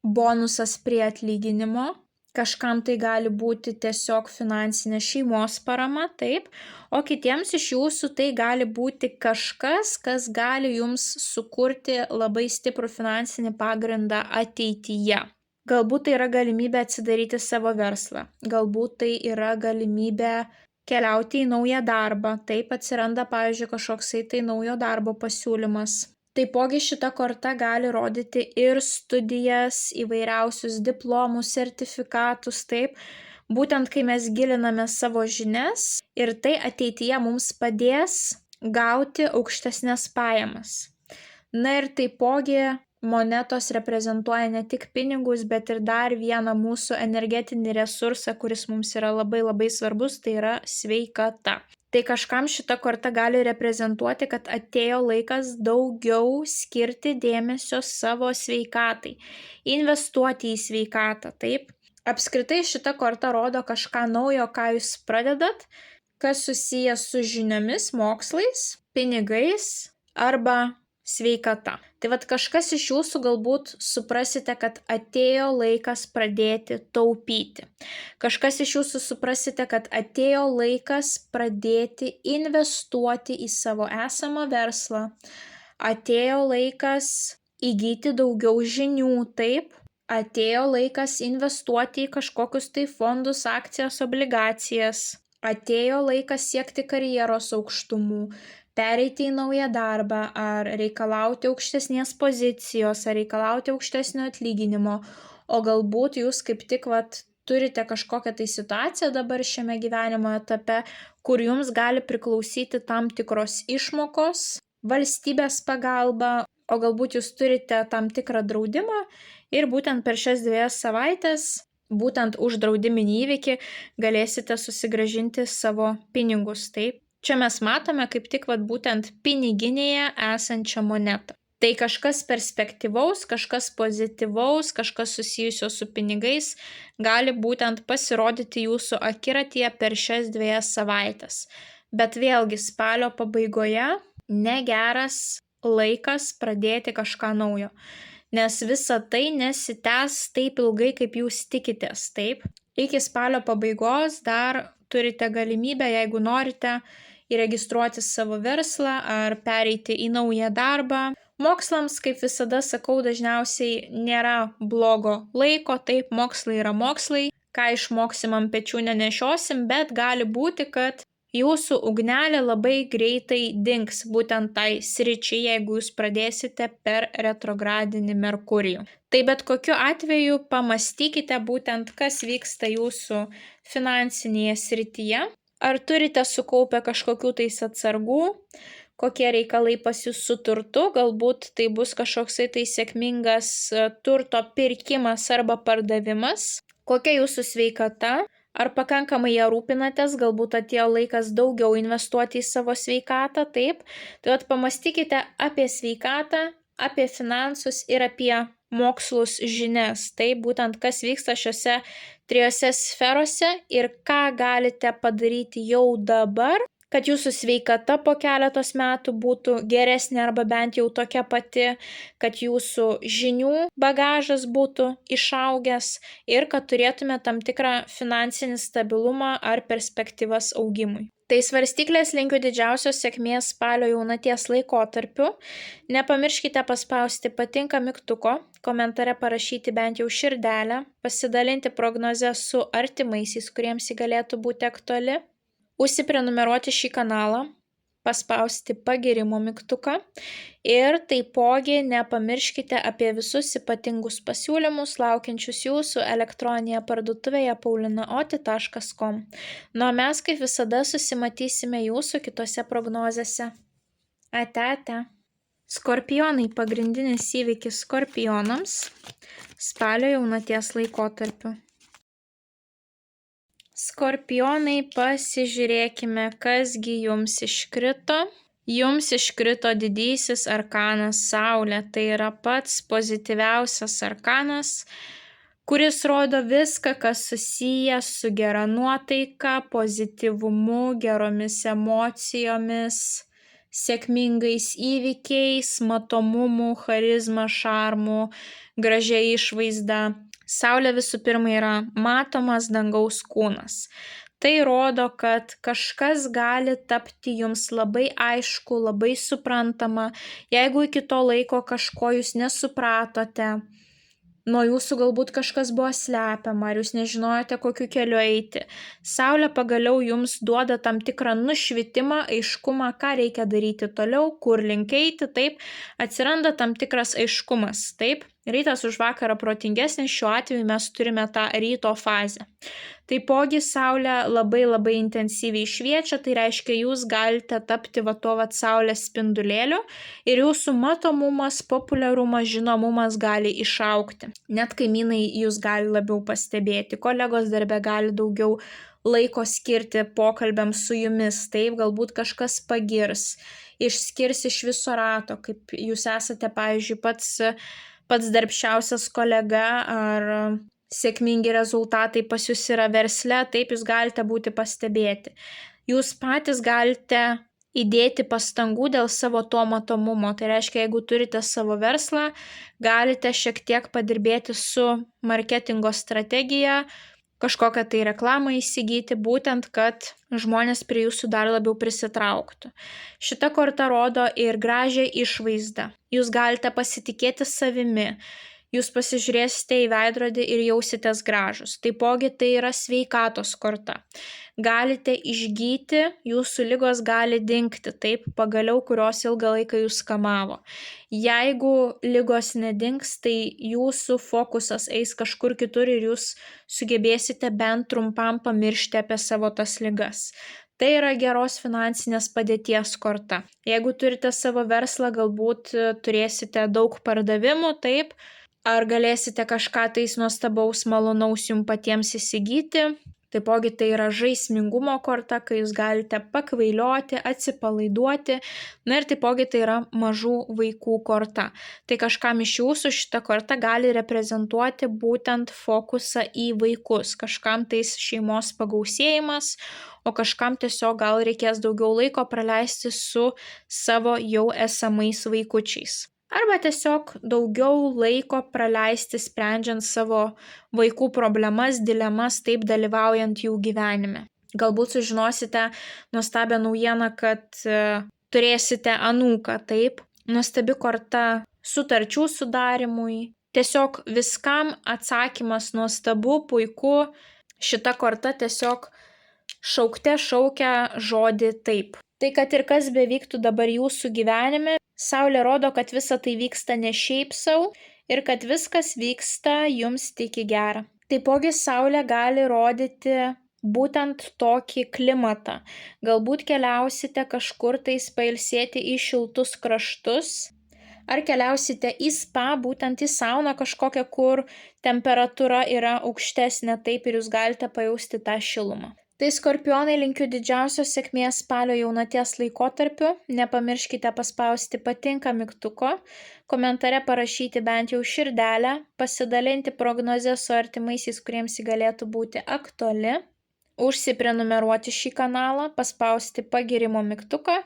bonusas prie atlyginimo, kažkam tai gali būti tiesiog finansinė šeimos parama, taip, o kitiems iš jūsų tai gali būti kažkas, kas gali jums sukurti labai stiprų finansinį pagrindą ateityje. Galbūt tai yra galimybė atsidaryti savo verslą, galbūt tai yra galimybė keliauti į naują darbą, taip atsiranda, pavyzdžiui, kažkoksai tai naujo darbo pasiūlymas. Taipogi šita korta gali rodyti ir studijas, įvairiausius diplomus, sertifikatus, taip, būtent kai mes giliname savo žinias ir tai ateityje mums padės gauti aukštesnės pajamas. Na ir taipogi monetos reprezentuoja ne tik pinigus, bet ir dar vieną mūsų energetinį resursą, kuris mums yra labai labai svarbus, tai yra sveikata. Tai kažkam šita korta gali reprezentuoti, kad atėjo laikas daugiau skirti dėmesio savo sveikatai, investuoti į sveikatą, taip. Apskritai šita korta rodo kažką naujo, ką jūs pradedat, kas susijęs su žiniomis, mokslais, pinigais arba sveikata. Tai vat kažkas iš jūsų galbūt suprasite, kad atėjo laikas pradėti taupyti. Kažkas iš jūsų suprasite, kad atėjo laikas pradėti investuoti į savo esamą verslą. Atėjo laikas įgyti daugiau žinių, taip. Atėjo laikas investuoti į kažkokius tai fondus, akcijas, obligacijas. Atėjo laikas siekti karjeros aukštumų, pereiti į naują darbą, ar reikalauti aukštesnės pozicijos, ar reikalauti aukštesnio atlyginimo, o galbūt jūs kaip tik turite kažkokią tai situaciją dabar šiame gyvenimo etape, kur jums gali priklausyti tam tikros išmokos, valstybės pagalba, o galbūt jūs turite tam tikrą draudimą ir būtent per šias 2 savaitės, būtent už draudiminį įvykį, galėsite susigrąžinti savo pinigus, taip. Čia mes matome kaip tik būtent piniginėje esančią monetą. Tai kažkas perspektyvaus, kažkas pozityvaus, kažkas susijusio su pinigais gali būtent pasirodyti jūsų akiratyje per šias 2 savaitės. Bet vėlgi spalio pabaigoje negeras laikas pradėti kažką naujo, nes visa tai nesitęs taip ilgai, kaip jūs tikitės, taip. Iki spalio pabaigos dar turite galimybę, jeigu norite, įregistruoti savo verslą ar pereiti į naują darbą. Mokslams, kaip visada sakau, dažniausiai nėra blogo laiko, taip, mokslai yra mokslai, ką išmoksim ant pečių nenešiosim, bet gali būti, kad jūsų ugnelė labai greitai dings būtent tai sričiai, jeigu jūs pradėsite per retrogradinį Merkurijų. Tai bet kokiu atveju pamastykite būtent, kas vyksta jūsų finansinėje srityje. Ar turite sukaupę kažkokių tais atsargų, kokie reikalai pas jūs su turtu, galbūt tai bus kažkoksai tai sėkmingas turto pirkimas arba pardavimas, kokia jūsų sveikata, ar pakankamai ją rūpinatės, galbūt atėjo laikas daugiau investuoti į savo sveikatą, taip. Tai pamastykite apie sveikatą, apie finansus ir apie mokslus žinias, tai būtent kas vyksta šiuose 3 sferose ir ką galite padaryti jau dabar, kad jūsų sveikata po keletos metų būtų geresnė arba bent jau tokia pati, kad jūsų žinių bagažas būtų išaugęs ir kad turėtume tam tikrą finansinį stabilumą ar perspektyvas augimui. Tai svarstyklės linkiu didžiausios sėkmės spalio jaunaties laikotarpiu. Nepamirškite paspausti patinka mygtuko, komentare parašyti bent jau širdelę, pasidalinti prognozę su artimaisiais, kuriems ji galėtų būti aktuali, užsiprenumeruoti šį kanalą, paspausti pagirimo mygtuką ir taipogi nepamirškite apie visus ypatingus pasiūlymus laukiančius jūsų elektroninėje parduotuvėje paulinaoti.com. Nu, o mes kaip visada susimatysime jūsų kitose prognozėse. Ate. Skorpionai, pagrindinis įvykis skorpionams spalio jaunaties laikotarpiu. Skorpionai, pasižiūrėkime, kasgi jums iškrito. Jums iškrito didysis arkanas Saulė. Tai yra pats pozityviausias arkanas, kuris rodo viską, kas susiję su gera nuotaika, pozityvumu, geromis emocijomis, sėkmingais įvykiais, matomumu, charizma, šarmu, gražia išvaizda. Saulė visų pirma yra matomas dangaus kūnas. Tai rodo, kad kažkas gali tapti jums labai aišku, labai suprantama. Jeigu iki to laiko kažko jūs nesupratote, nuo jūsų galbūt kažkas buvo slepiama, ar jūs nežinojote, kokiu keliu eiti, Saulė pagaliau jums duoda tam tikrą nušvitimą, aiškumą, ką reikia daryti toliau, kur link eiti, taip, atsiranda tam tikras aiškumas, taip. Rytas už vakarą protingesnis, šiuo atveju mes turime tą ryto fazę. Taipogi Saulė labai intensyviai šviečia, tai reiškia, jūs galite tapti Saulės spindulėliu ir jūsų matomumas, populiarumas, žinomumas gali išaukti. Net kaimynai jūs gali labiau pastebėti, kolegos darbe gali daugiau laiko skirti pokalbiams su jumis, taip, galbūt kažkas pagirs, išskirs iš viso rato, kaip jūs esate, pavyzdžiui, pats darbščiausias kolega ar sėkmingi rezultatai pas jūs yra versle, taip jūs galite būti pastebėti. Jūs patys galite įdėti pastangų dėl savo to matomumo. Tai reiškia, jeigu turite savo verslą, galite šiek tiek padirbėti su marketingo strategija, kažkokią tai reklamą įsigyti, būtent, kad žmonės prie jūsų dar labiau prisitrauktų. Šita korta rodo ir gražią išvaizdą. Jūs galite pasitikėti savimi, jūs pasižiūrėsite į veidrodį ir jausitės gražus. Taipogi tai yra sveikatos korta. Galite išgyti, jūsų ligos gali dingti, taip, pagaliau, kurios ilgą laiką jūs kamavo. Jeigu ligos nedings, tai jūsų fokusas eis kažkur kitur ir jūs sugebėsite bent trumpam pamiršti apie savo tas ligas. Tai yra geros finansinės padėties korta. Jeigu turite savo verslą, galbūt turėsite daug pardavimų, taip, ar galėsite kažką tais nuostabaus, malonaus jums patiems įsigyti. Taipogi tai yra žaismingumo korta, kai jūs galite pakvailioti, atsipalaiduoti. Na ir taipogi tai yra mažų vaikų korta. Tai kažkam iš jūsų šita korta gali reprezentuoti būtent fokusą į vaikus. Kažkam tais šeimos pagausėjimas, o kažkam tiesiog gal reikės daugiau laiko praleisti su savo jau esamais vaikučiais. Arba tiesiog daugiau laiko praleisti sprendžiant savo vaikų problemas, dilemas, taip dalyvaujant jų gyvenime. Galbūt sužinosite nuostabią naujieną, kad turėsite anūką, taip, nuostabi korta sutarčių sudarimui. Tiesiog viskam atsakymas nuostabu, puiku. Šita korta tiesiog šaukte šaukia žodį taip. Tai kad ir kas bevyktų dabar jūsų gyvenime, Saulė rodo, kad visa tai vyksta ne šiaip sau ir kad viskas vyksta jums tik į gerą. Taipogi Saulė gali rodyti būtent tokį klimatą. Galbūt keliausite kažkur tais pailsėti į šiltus kraštus, ar keliausite į spa, būtent į sauną kažkokią, kur temperatūra yra aukštesnė, taip ir jūs galite pajausti tą šilumą. Tai skorpionai, linkiu didžiausios sėkmės spalio jaunaties laikotarpiu. Nepamirškite paspausti patinka mygtuko, komentare parašyti bent jau širdelę, pasidalinti prognozę su artimaisiais, kuriems ji galėtų būti aktuali, užsiprenumeruoti šį kanalą, paspausti pagirimo mygtuką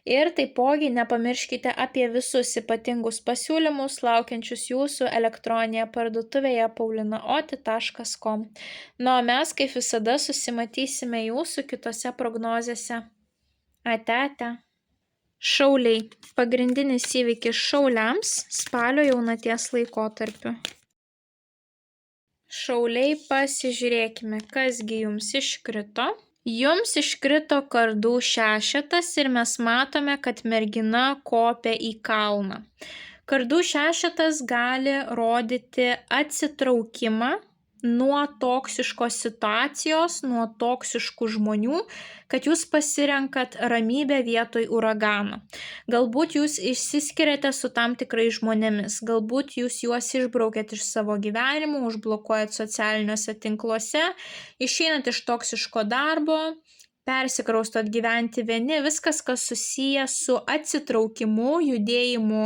ir taipogi nepamirškite apie visus ypatingus pasiūlymus laukiančius jūsų elektroninėje parduotuvėje paulinaoti.com. Na, o mes kaip visada susimatysime jūsų kitose prognozėse. Ate. Šauliai. Pagrindinis įvykis šauliams spalio jaunaties laikotarpiu. Šauliai, pasižiūrėkime, kasgi jums iškrito. Jums iškrito kardų šešetas ir mes matome, kad mergina kopia į kalną. Kardų šešetas gali rodyti atsitraukimą, nuo toksiškos situacijos, nuo toksiškų žmonių, kad jūs pasirenkat ramybę vietoj uragano. Galbūt jūs išsiskiriate su tam tikrais žmonėmis, galbūt jūs juos išbraukėt iš savo gyvenimų, užblokuojat socialiniuose tinkluose, išeinat iš toksiško darbo, persikraustot gyventi vieni, viskas, kas susiję su atsitraukimu, judėjimu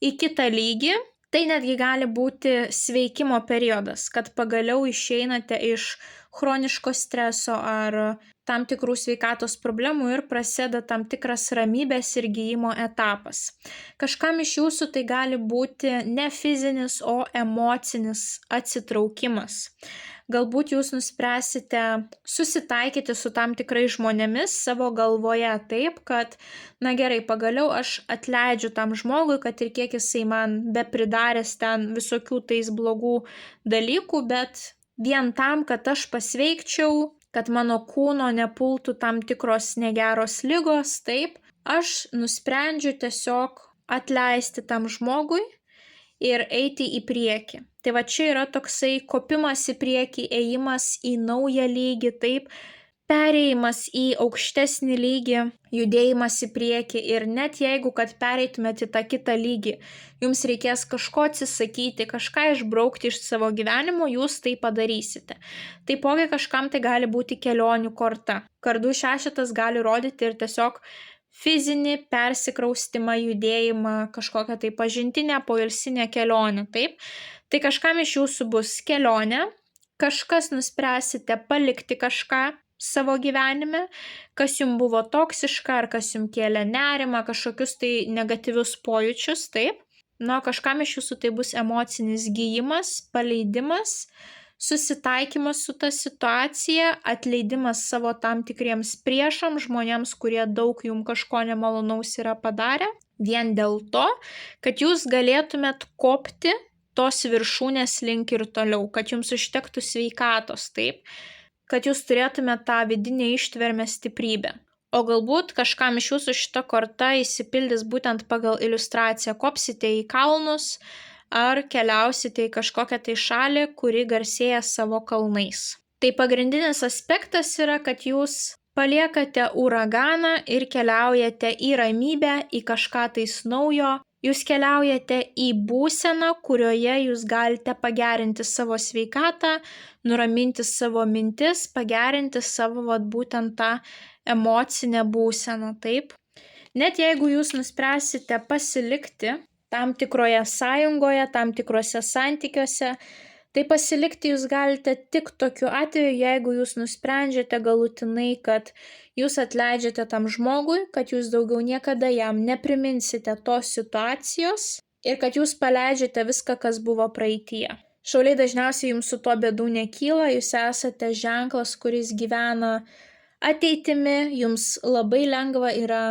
į kitą lygį. Tai netgi gali būti sveikimo periodas, kad pagaliau išeinate iš chroniško streso ar tam tikrų sveikatos problemų ir prasideda tam tikras ramybės ir gyjimo etapas. Kažkam iš jūsų tai gali būti ne fizinis, o emocinis atsitraukimas. Galbūt jūs nuspręsite susitaikyti su tam tikrais žmonėmis savo galvoje taip, kad, na gerai, pagaliau aš atleidžiu tam žmogui, kad ir kiek jisai man bepridaręs ten visokių tais blogų dalykų, bet vien tam, kad aš pasveikčiau, kad mano kūno nepultų tam tikros negeros ligos, taip, aš nusprendžiu tiesiog atleisti tam žmogui ir eiti į priekį. Tai va čia yra toksai kopimas į priekį, ėjimas į naują lygį, taip, perėjimas į aukštesnį lygį, judėjimas į priekį ir net jeigu, kad pereitumėt į tą kitą lygį, jums reikės kažko atsisakyti, kažką išbraukti iš savo gyvenimo, jūs tai padarysite. Taipogi kažkam tai gali būti kelionių korta. Kardų šešetas gali rodyti ir tiesiog fizinį persikraustimą, judėjimą, kažkokią tai pažintinę, poilsinę kelionę, taip. Tai kažkam iš jūsų bus kelionė, kažkas nuspręsite palikti kažką savo gyvenime, kas jums buvo toksiška, ar kas jums kėlė nerimą, kažkokius tai negatyvius pojūčius, taip. Na, kažkam iš jūsų tai bus emocinis gyjimas, paleidimas, susitaikymas su ta situacija, atleidimas savo tam tikriems priešams, žmonėms, kurie daug jums kažko nemalonaus yra padarę, vien dėl to, kad jūs galėtumėt kopti tos viršūnės link ir toliau, kad jums užtektų sveikatos, taip, kad jūs turėtumėte tą vidinę ištvermę stiprybę. O galbūt kažkam iš jūsų šita korta įsipildys būtent pagal iliustraciją, kopsite į kalnus ar keliausite į kažkokią tai šalį, kuri garsėja savo kalnais. Tai pagrindinis aspektas yra, kad jūs paliekate uraganą ir keliaujate į ramybę, į kažką tais naujo. Jūs keliaujate į būseną, kurioje jūs galite pagerinti savo sveikatą, nuraminti savo mintis, pagerinti savo būtent tą emocinę būseną, taip. Net jeigu jūs nuspręsite pasilikti tam tikroje sąjungoje, tam tikrose santykiuose, tai pasilikti jūs galite tik tokiu atveju, jeigu jūs nusprendžiate galutinai, kad jūs atleidžiate tam žmogui, kad jūs daugiau niekada jam nepriminsite tos situacijos ir kad jūs paleidžiate viską, kas buvo praeityje. Šauliai dažniausiai jums su tuo bėdų nekyla, jūs esate ženklas, kuris gyvena ateitimi, jums labai lengva yra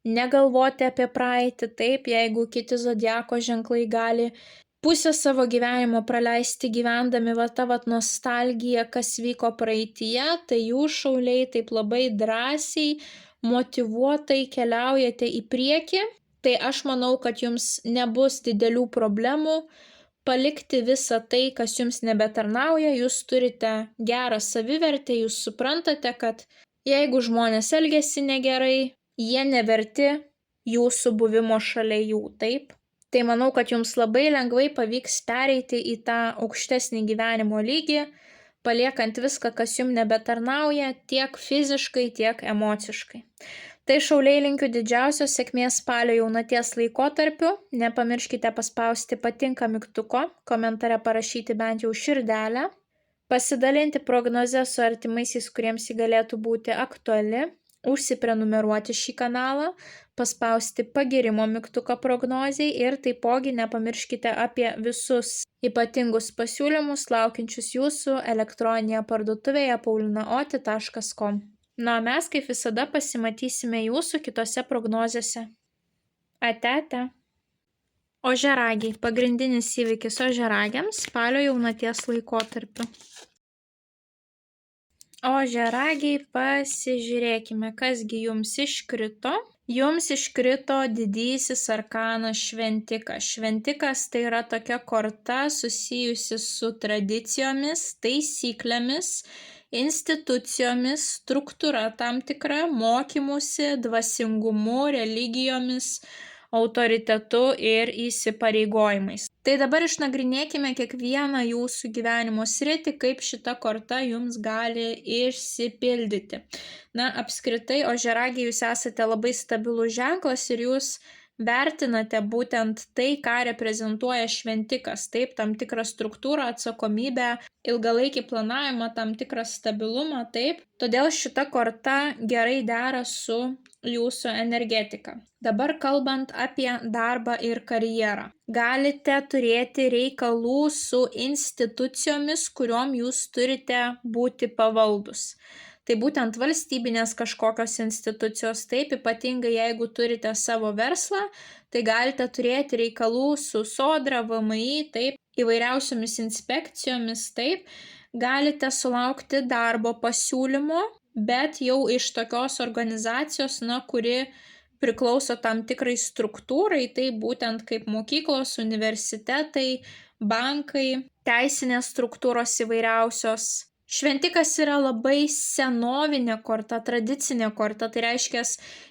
negalvoti apie praeitį, taip, jeigu kiti zodiako ženklai gali pusę savo gyvenimo praleisti gyvendami tą nostalgiją, kas vyko praeityje, tai jūs šauliai taip labai drąsiai, motyvuotai keliaujate į priekį, tai aš manau, kad jums nebus didelių problemų palikti visą tai, kas jums nebetarnauja, jūs turite gerą savivertę, jūs suprantate, kad jeigu žmonės elgiasi negerai, jie neverti jūsų buvimo šalia jų, taip? Tai manau, kad jums labai lengvai pavyks pereiti į tą aukštesnį gyvenimo lygį, paliekant viską, kas jums nebetarnauja, tiek fiziškai, tiek emociškai. Tai šauliai linkiu didžiausios sėkmės spalio jaunaties laikotarpiu. Nepamirškite paspausti patinka mygtuko, komentare parašyti bent jau širdelę, pasidalinti prognozę su artimaisiais, kuriems ji galėtų būti aktuali, užsiprenumeruoti šį kanalą, paspausti pagirimo mygtuką prognozei ir taipogi nepamirškite apie visus ypatingus pasiūlymus laukiančius jūsų elektroninėje parduotuvėje paulinaoti.com. Na, mes kaip visada pasimatysime jūsų kitose prognozėse. Ate. Ožiaragiai. Pagrindinis įvykis ožiaragiams spalio jaunaties laikotarpiu. Ožiaragiai, pasižiūrėkime, kasgi jums iškrito. Jums iškrito didysis arkanas šventikas. Šventikas tai yra tokia korta susijusi su tradicijomis, taisyklėmis, institucijomis, struktūra tam tikra, mokymusi, dvasingumu, religijomis, autoritetu ir įsipareigojimais. Tai dabar išnagrinėkime kiekvieną jūsų gyvenimo sritį, kaip šita korta jums gali išsipildyti. Na, apskritai, ožiaragiai jūs esate labai stabilus ženklas ir jūs vertinate būtent tai, ką reprezentuoja šventikas, taip, tam tikrą struktūrą, atsakomybę, ilgalaikį planavimą, tam tikrą stabilumą, taip. Todėl šita korta gerai dera su jūsų energetika. Dabar kalbant apie darbą ir karjerą. Galite turėti reikalų su institucijomis, kuriuom jūs turite būti pavaldus. Tai būtent valstybinės kažkokios institucijos, taip, ypatingai jeigu turite savo verslą, tai galite turėti reikalų su Sodra, VMI, taip, įvairiausiomis inspekcijomis, taip, galite sulaukti darbo pasiūlymo, bet jau iš tokios organizacijos, kuri priklauso tam tikrai struktūrai, tai būtent kaip mokyklos, universitetai, bankai, teisinės struktūros įvairiausios. Šventikas yra labai senovinė korta, tradicinė korta, tai reiškia,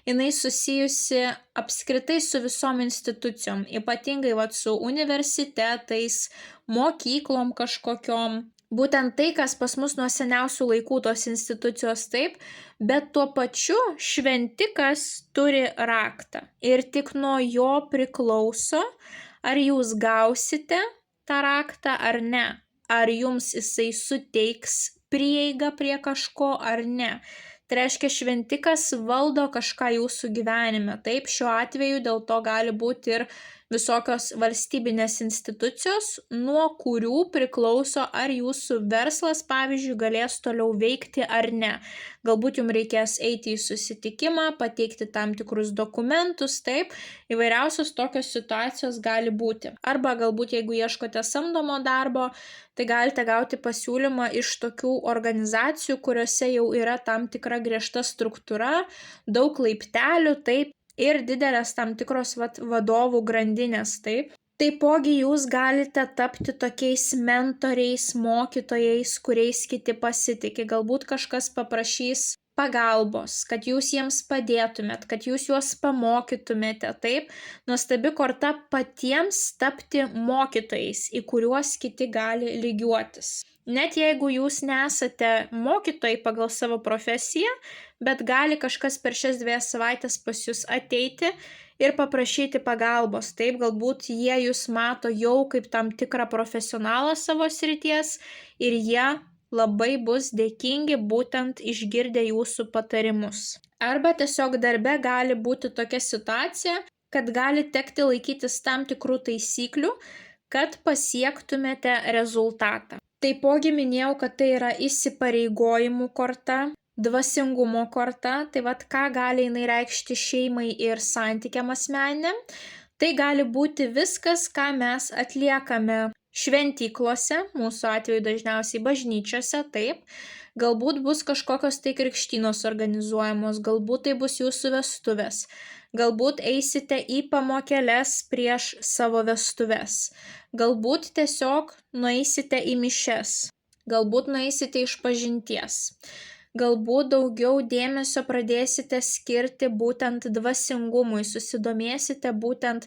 jinai susijusi apskritai su visom institucijom, ypatingai su universitetais, mokyklom kažkokiom. Būtent tai, kas pas mus nuo seniausių laikų tos institucijos taip, bet tuo pačiu šventikas turi raktą ir tik nuo jo priklauso, ar jūs gausite tą raktą ar ne. Ar jums jisai suteiks prieigą prie kažko ar ne. Tai reiškia, šventikas valdo kažką jūsų gyvenime. Taip, šiuo atveju dėl to gali būti ir visokios valstybinės institucijos, nuo kurių priklauso, ar jūsų verslas, pavyzdžiui, galės toliau veikti ar ne. Galbūt jums reikės eiti į susitikimą, pateikti tam tikrus dokumentus, taip, įvairiausios tokios situacijos gali būti. Arba galbūt, jeigu ieškote samdomo darbo, tai galite gauti pasiūlymą iš tokių organizacijų, kuriuose jau yra tam tikra griežta struktūra, daug laiptelių, taip, ir didelės tam tikros vadovų grandinės, taip. Taipogi jūs galite tapti tokiais mentoriais, mokytojais, kuriais kiti pasitikė. Galbūt kažkas paprašys pagalbos, kad jūs jiems padėtumėt, kad jūs juos pamokytumėte, taip. Nuostabi korta patiems tapti mokytojais, į kuriuos kiti gali lygiuotis. Net jeigu jūs nesate mokytojai pagal savo profesiją, bet gali kažkas per šias 2 savaitės pas jūs ateiti ir paprašyti pagalbos. Taip, galbūt jie jūs mato jau kaip tam tikrą profesionalą savo srities ir jie labai bus dėkingi būtent išgirdę jūsų patarimus. Arba tiesiog darbe gali būti tokia situacija, kad gali tekti laikytis tam tikrų taisyklių, kad pasiektumėte rezultatą. Taipogi minėjau, kad tai yra įsipareigojimų korta, dvasingumo korta, tai ką gali jinai reikšti šeimai ir santykiam asmeniniam. Tai gali būti viskas, ką mes atliekame šventyklose, mūsų atveju dažniausiai bažnyčiose, taip. Galbūt bus kažkokios tai krikštynos organizuojamos, galbūt tai bus jūsų vestuvės. Galbūt eisite į pamokėles prieš savo vestuves. Galbūt tiesiog nueisite į mišias. Galbūt nueisite išpažinties. Galbūt daugiau dėmesio pradėsite skirti būtent dvasingumui, susidomėsite būtent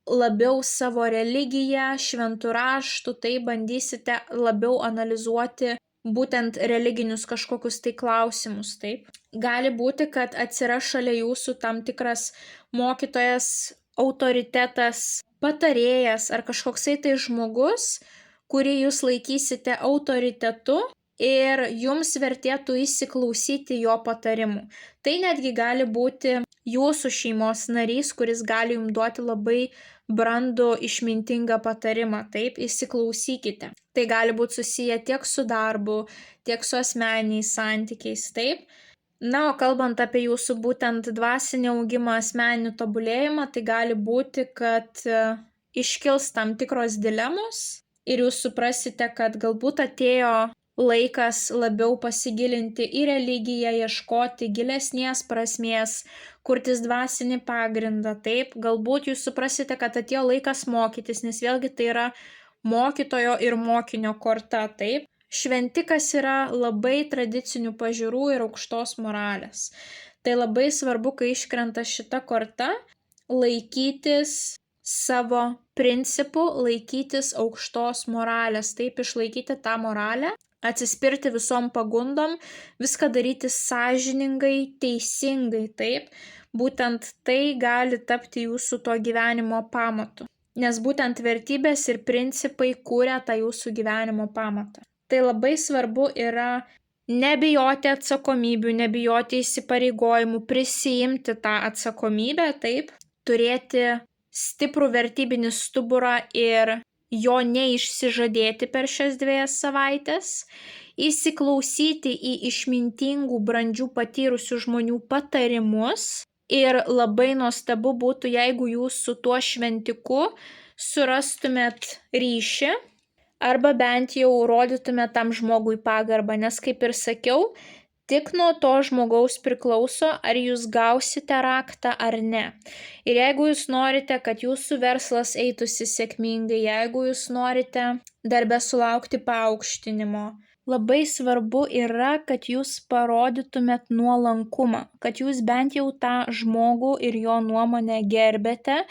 labiau savo religiją, šventų raštų, tai bandysite labiau analizuoti būtent religinius kažkokius tai klausimus, taip. Gali būti, kad atsiras šalia jūsų tam tikras mokytojas, autoritetas, patarėjas ar kažkoksai tai žmogus, kurį jūs laikysite autoritetu ir jums vertėtų įsiklausyti jo patarimų. Tai netgi gali būti jūsų šeimos narys, kuris gali jums duoti labai brandų, išmintingą patarimą, taip, įsiklausykite. Tai gali būti susiję tiek su darbu, tiek su asmeniniais santykiais, taip. Na, o kalbant apie jūsų būtent dvasinį augimą, asmeninį tobulėjimą, tai gali būti, kad iškils tam tikros dilemos ir jūs suprasite, kad galbūt atėjo laikas labiau pasigilinti į religiją, ieškoti gilesnės prasmės, kurtis dvasinį pagrindą. Taip, galbūt jūs suprasite, kad atėjo laikas mokytis, nes vėlgi tai yra mokytojo ir mokinio korta. Taip, šventikas yra labai tradicinių pažiūrų ir aukštos moralės. Tai labai svarbu, kai iškrenta šita korta, laikytis savo principų, laikytis aukštos moralės, taip, išlaikyti tą moralę, atsispirti visom pagundom, viską daryti sąžiningai, teisingai, taip, būtent tai gali tapti jūsų to gyvenimo pamatu, nes būtent vertybės ir principai kūrė tą jūsų gyvenimo pamatą. Tai labai svarbu yra nebijoti atsakomybių, nebijoti įsipareigojimų, prisiimti tą atsakomybę, taip, turėti stiprų vertybinį stuburą ir jo neišsižadėti per šias 2 savaitės, įsiklausyti į išmintingų, brandžių, patyrusių žmonių patarimus ir labai nuostabu būtų, jeigu jūs su tuo šventiku surastumėt ryšį arba bent jau rodytumėt tam žmogui pagarbą, nes kaip ir sakiau, tik nuo to žmogaus priklauso, ar jūs gausite raktą ar ne. Ir jeigu jūs norite, kad jūsų verslas eitųsi sėkmingai, jeigu jūs norite darbe sulaukti paaukštinimo, labai svarbu yra, kad jūs parodytumėt nuolankumą, kad jūs bent jau tą žmogų ir jo nuomonę gerbėte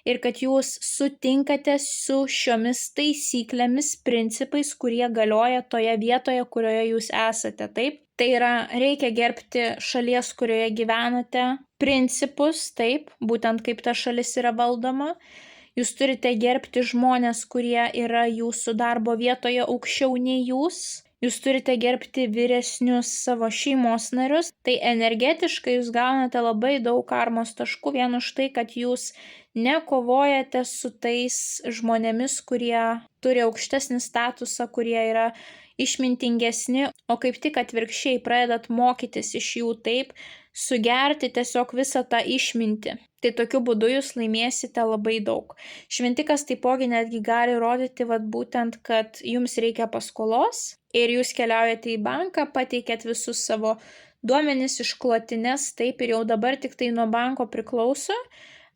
ir kad jūs sutinkate su šiomis taisyklėmis, principais, kurie galioja toje vietoje, kurioje jūs esate, taip? Tai yra, reikia gerbti šalies, kurioje gyvenate, principus, taip, būtent kaip ta šalis yra valdoma. Jūs turite gerbti žmonės, kurie yra jūsų darbo vietoje aukščiau nei jūs. Jūs turite gerbti vyresnius savo šeimos narius. Tai energetiškai jūs gaunate labai daug karmos taškų vien už tai, kad jūs nekovojate su tais žmonėmis, kurie turi aukštesnį statusą, kurie yra išmintingesni, o kaip tik atvirkščiai pradedat mokytis iš jų, taip, sugerti tiesiog visą tą išmintį. Tai tokiu būdu jūs laimėsite labai daug. Šventikas taipogi netgi gali rodyti būtent, kad jums reikia paskolos ir jūs keliaujate į banką, pateikėt visus savo duomenis, išklotines, taip, ir jau dabar tik tai nuo banko priklauso,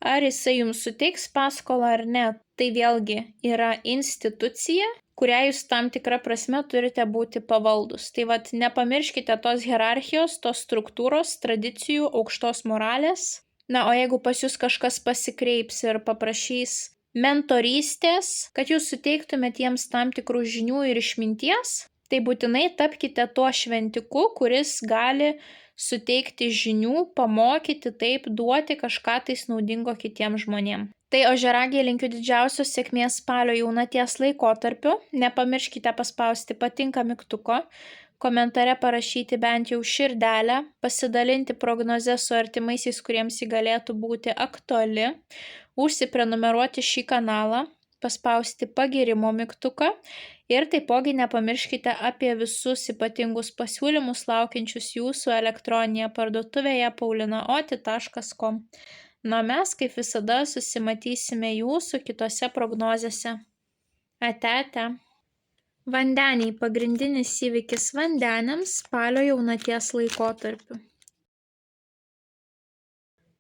ar jisai jums suteiks paskolą ar ne. Tai vėlgi yra institucija, kurią jūs tam tikrą prasme turite būti pavaldus. Tai nepamirškite tos hierarchijos, tos struktūros, tradicijų, aukštos moralės. Na, o jeigu pas jūs kažkas pasikreips ir paprašys mentorystės, kad jūs suteiktumėt jiems tam tikrų žinių ir išminties, tai būtinai tapkite tuo šventiku, kuris gali suteikti žinių, pamokyti, taip, duoti kažką tais naudingo kitiems žmonėms. Tai ožiaragiai linkiu didžiausios sėkmės spalio jaunaties laikotarpiu. Nepamirškite paspausti patinka mygtuko, komentare parašyti bent jau širdelę, pasidalinti prognozę su artimaisiais, kuriems ji galėtų būti aktuali, užsiprenumeruoti šį kanalą, paspausti pagirimo mygtuką ir taipogi nepamirškite apie visus ypatingus pasiūlymus laukiančius jūsų elektroninėje parduotuvėje paulinaoti.com. Na, mes kaip visada susimatysime jūsų kitose prognozėse. Ate. Vandeniai – pagrindinis įvykis vandeniams spalio jaunaties laikotarpiu.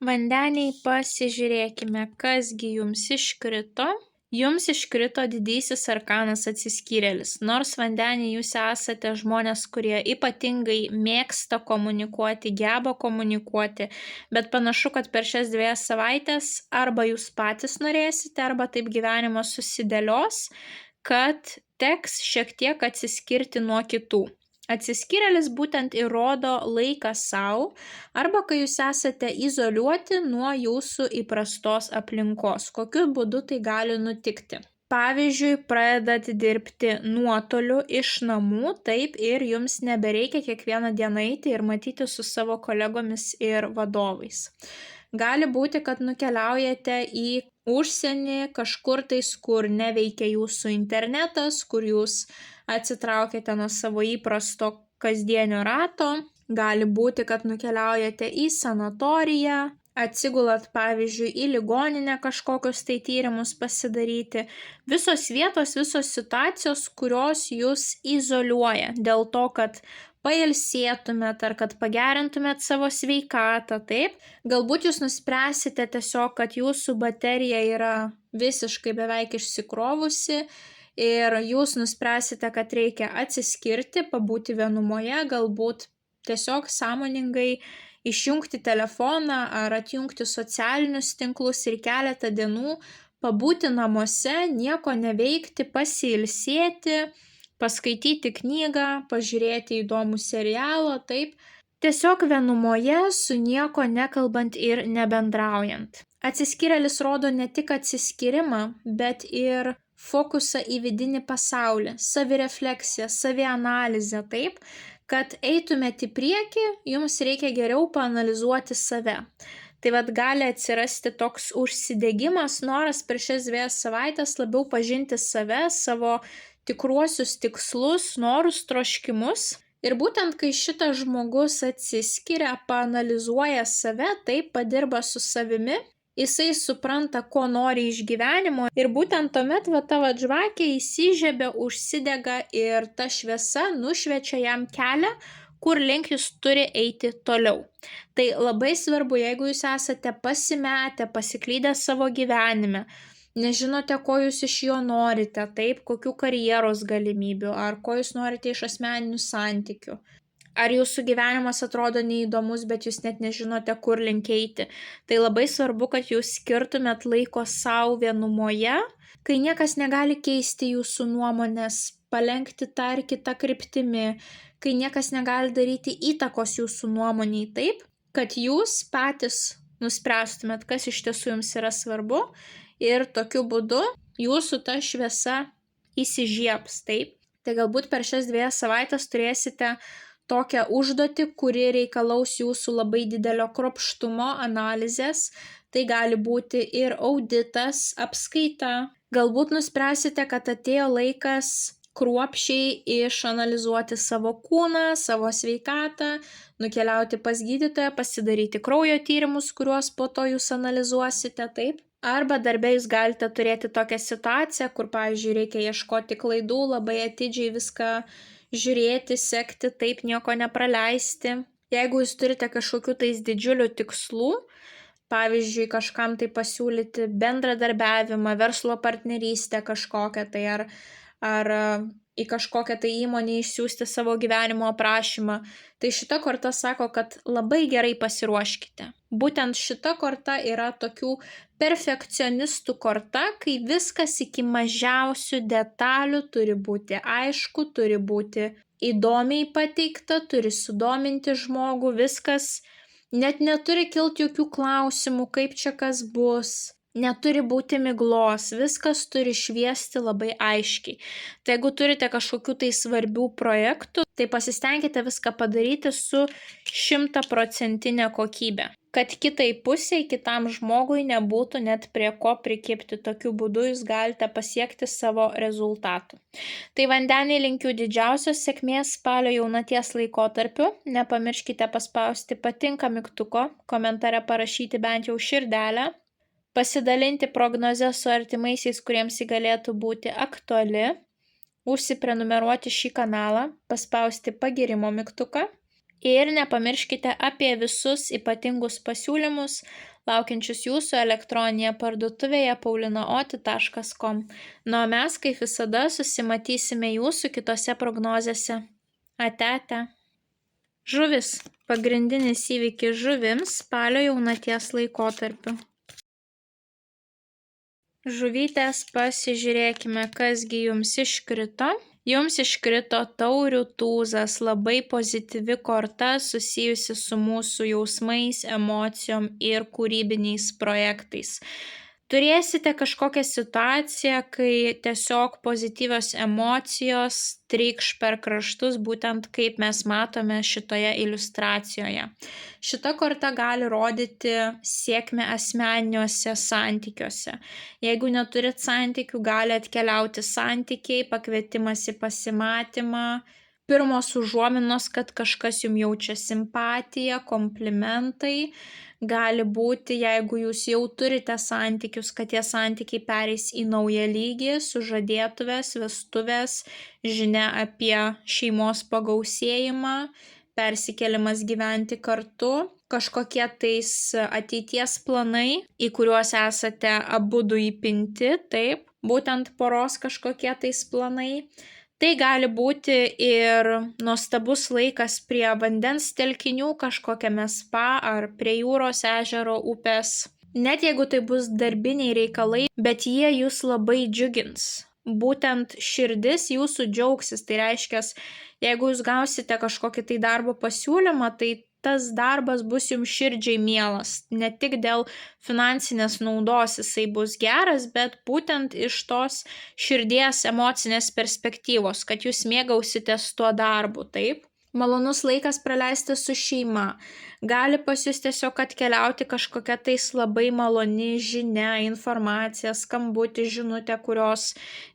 Vandeniai, pasižiūrėkime, kasgi jums iškrito. Jums iškrito didysis arkanas atsiskyrėlis. Nors vandeniai jūs esate žmonės, kurie ypatingai mėgsta komunikuoti, geba komunikuoti, bet panašu, kad per šias 2 savaitės arba jūs patys norėsite, arba taip gyvenimas susidėlios, kad teks šiek tiek atsiskirti nuo kitų. Atsiskyrėlis būtent įrodo laiką savo, arba kai jūs esate izoliuoti nuo jūsų įprastos aplinkos. Kokiu būdu tai gali nutikti? Pavyzdžiui, pradedat dirbti nuotoliu iš namų, taip, ir jums nebereikia kiekvieną dieną eiti ir matyti su savo kolegomis ir vadovais. Gali būti, kad nukeliaujate į užsienį kažkur tais, kur neveikia jūsų internetas, kur jūs atsitraukėte nuo savo įprasto kasdienio rato. Gali būti, kad nukeliaujate į sanatoriją, Atsigulat, pavyzdžiui, į ligoninę kažkokius tai tyrimus pasidaryti. Visos vietos, visos situacijos, kurios jūs izoliuoja dėl to, kad pailsėtumėt ar kad pagerintumėt savo sveikatą, taip? Galbūt jūs nuspręsite tiesiog, kad jūsų baterija yra visiškai beveik išsikrovusi ir jūs nuspręsite, kad reikia atsiskirti, pabūti vienumoje, galbūt tiesiog sąmoningai išjungti telefoną ar atjungti socialinius tinklus ir keletą dienų pabūti namuose, nieko neveikti, pasiilsėti, paskaityti knygą, pažiūrėti įdomų serialą, taip, tiesiog vienumoje su nieko nekalbant ir nebendraujant. Atsiskyrėlis rodo ne tik atsiskyrimą, bet ir fokusą į vidinį pasaulį, savirefleksiją, savianalizę, taip, kad eitumėt į priekį, jums reikia geriau paanalizuoti save. Tai vat gali atsirasti toks užsidegimas, noras per šias 2 savaitės labiau pažinti save, savo tikruosius tikslus, norus, troškimus. Ir būtent kai šitas žmogus atsiskiria, paanalizuoja save, taip padirba su savimi, jisai supranta, ko nori iš gyvenimo ir būtent tuomet va ta žvakė įsižiebia, užsidega ir ta šviesa nušviečia jam kelią, kur link jis turi eiti toliau. Tai labai svarbu, jeigu jūs esate pasimetę, pasiklydę savo gyvenime, nežinote, ko jūs iš jo norite, taip, kokių karjeros galimybių, ar ko jūs norite iš asmeninių santykių. Ar jūsų gyvenimas atrodo neįdomus, bet jūs net nežinote, kur link eiti. Tai labai svarbu, kad jūs skirtumėt laiko savo vienumoje, kai niekas negali keisti jūsų nuomonės, palenkti tą ar kitą kryptimi, kai niekas negali daryti įtakos jūsų nuomoniai taip, kad jūs patys nuspręstumėt, kas iš tiesų jums yra svarbu ir tokiu būdu jūsų ta šviesa įsižiebs, taip. Tai galbūt per šias 2 savaitės turėsite tokią užduotį, kuri reikalaus jūsų labai didelio kruopštumo, analizės. Tai gali būti ir auditas, apskaita. Galbūt nuspręsite, kad atėjo laikas kruopščiai išanalizuoti savo kūną, savo sveikatą, nukeliauti pas gydytoją, pasidaryti kraujo tyrimus, kuriuos po to jūs analizuosite, taip. Arba darbe jūs galite turėti tokią situaciją, kur, pavyzdžiui, reikia ieškoti klaidų, labai atidžiai viską žiūrėti, sekti, taip nieko nepraleisti. Jeigu jūs turite kažkokių tais didžiulių tikslų, pavyzdžiui, kažkam tai pasiūlyti bendradarbiavimą, verslo partnerystę kažkokią tai ar į kažkokią tai įmonę išsiųsti savo gyvenimo aprašymą, tai šita korta sako, kad labai gerai pasiruoškite. Būtent šita korta yra tokių perfekcionistų korta, kai viskas iki mažiausių detalių turi būti aišku, turi būti įdomiai pateikta, turi sudominti žmogų, viskas net neturi kilti jokių klausimų, kaip čia kas bus. Neturi būti miglos, viskas turi šviesti labai aiškiai. Tai jeigu turite kažkokių tai svarbių projektų, tai pasistengkite viską padaryti su 100% kokybė. Kad kitai pusiai, kitam žmogui nebūtų net prie ko prikibti. Tokiu būdu jūs galite pasiekti savo rezultatų. Tai vandeniai linkiu didžiausios sėkmės spalio jaunaties laikotarpiu. Nepamirškite paspausti patinka mygtuko, komentare parašyti bent jau širdelę. Pasidalinti prognozę su artimaisiais, kuriems ji galėtų būti aktuali, užsiprenumeruoti šį kanalą, paspausti pagirimo mygtuką ir nepamirškite apie visus ypatingus pasiūlymus, laukiančius jūsų elektroninėje parduotuvėje paulinaoti.com. O mes, kaip visada, susimatysime jūsų kitose prognozėse. Ate. Žuvis. Pagrindinis įvykis žuvims spalio jaunaties laikotarpiu. Žuvytės, pasižiūrėkime, kasgi jums iškrito. Jums iškrito taurių tūzas, labai pozityvi korta susijusi su mūsų jausmais, emocijom ir kūrybiniais projektais. Turėsite kažkokią situaciją, kai tiesiog pozityvios emocijos trykš per kraštus, būtent kaip mes matome šitoje iliustracijoje. Šita korta gali rodyti sėkmę asmeniniuose santykiuose. Jeigu neturit santykių, gali atkeliauti santykiai, pakvietimas į pasimatymą, pirmos užuominos, kad kažkas jums jaučia simpatiją, komplimentai. Gali būti, jeigu jūs jau turite santykius, kad tie santykiai pereis į naują lygį, sužadėtuvės, vestuvės, žinia apie šeimos pagausėjimą, persikėlimas gyventi kartu, kažkokie tais ateities planai, į kuriuos esate abudu įpinti, taip, būtent poros kažkokie tais planai. Tai gali būti ir nuostabus laikas prie vandens telkinių, kažkokiame spa ar prie jūros, ežero, upės. Net jeigu tai bus darbiniai reikalai, bet jie jūs labai džiugins. Būtent širdis jūsų džiaugsis. Tai reiškia, jeigu jūs gausite kažkokį tai darbo pasiūlymą, tai tas darbas bus jums širdžiai mielas. Ne tik dėl finansinės naudos jisai bus geras, bet būtent iš tos širdies emocinės perspektyvos, kad jūs mėgausitės tuo darbu, taip? Malonus laikas praleisti su šeima. Gali pas jūs tiesiog atkeliauti kažkokia tais labai maloni žinia, informacija, skambutį, žinutė, kurios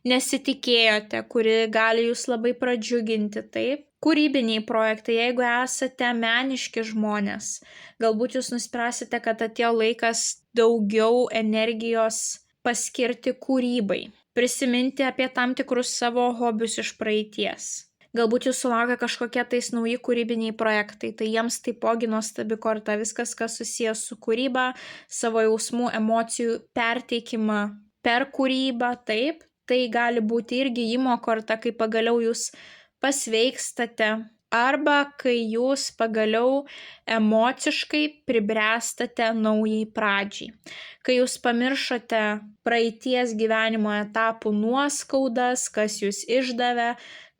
nesitikėjote, kuri gali jūs labai pradžiuginti, taip? Kūrybiniai projektai, jeigu esate meniški žmonės, galbūt jūs nuspręsite, kad atėjo laikas daugiau energijos paskirti kūrybai, prisiminti apie tam tikrus savo hobius iš praeities. Galbūt jūsų laukia kažkokie tais nauji kūrybiniai projektai, tai jiems taipogi nuostabi korta, viskas, kas susijęs su kūryba, savo jausmų, emocijų perteikimą per kūrybą, taip, tai gali būti ir gijimo korta, kai pagaliau jūs pasveikstate arba kai jūs pagaliau emociškai pribręstate naujai pradžiai. Kai jūs pamiršote praeities gyvenimo etapų nuoskaudas, kas jūs išdavė,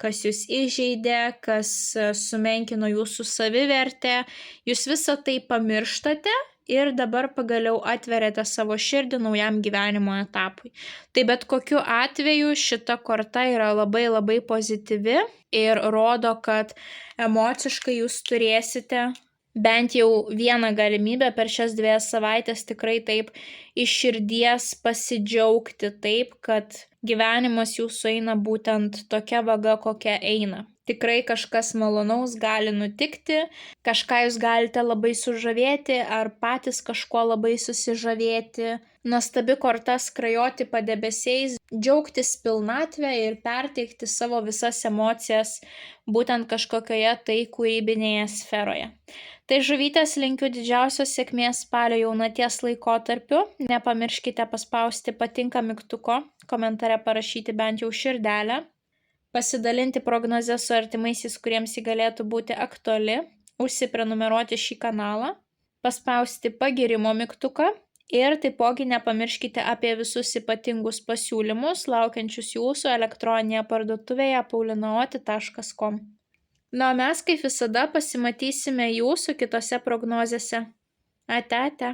kas jūs įžeidė, kas sumenkino jūsų savivertę, jūs visą tai pamirštate ir dabar pagaliau atveriate savo širdį naujam gyvenimo etapui. Tai bet kokiu atveju šita korta yra labai labai pozityvi ir rodo, kad emociškai jūs turėsite bent jau vieną galimybę per šias 2 savaitės tikrai taip iš širdies pasidžiaugti taip, kad gyvenimas jūsų eina būtent tokia vaga, kokia eina. Tikrai kažkas malonaus gali nutikti, kažką jūs galite labai sužavėti ar patys kažkuo labai susižavėti. Nuostabi korta skrajoti padebesiais, džiaugtis pilnatvę ir perteikti savo visas emocijas būtent kažkokioje tai kūrybinėje sferoje. Tai žuvytės linkiu didžiausios sėkmės spalio jaunaties laikotarpiu. Nepamirškite paspausti patinka mygtuko, komentare parašyti bent jau širdelę, pasidalinti prognozę su artimaisiais, kuriems ji galėtų būti aktuali, užsiprenumeruoti šį kanalą, paspausti pagirimo mygtuką ir taipogi nepamirškite apie visus ypatingus pasiūlymus laukiančius jūsų elektroninėje parduotuvėje paulinaoti.com. Na, o mes kaip visada pasimatysime jūsų kitose prognozėse. Ate, ate.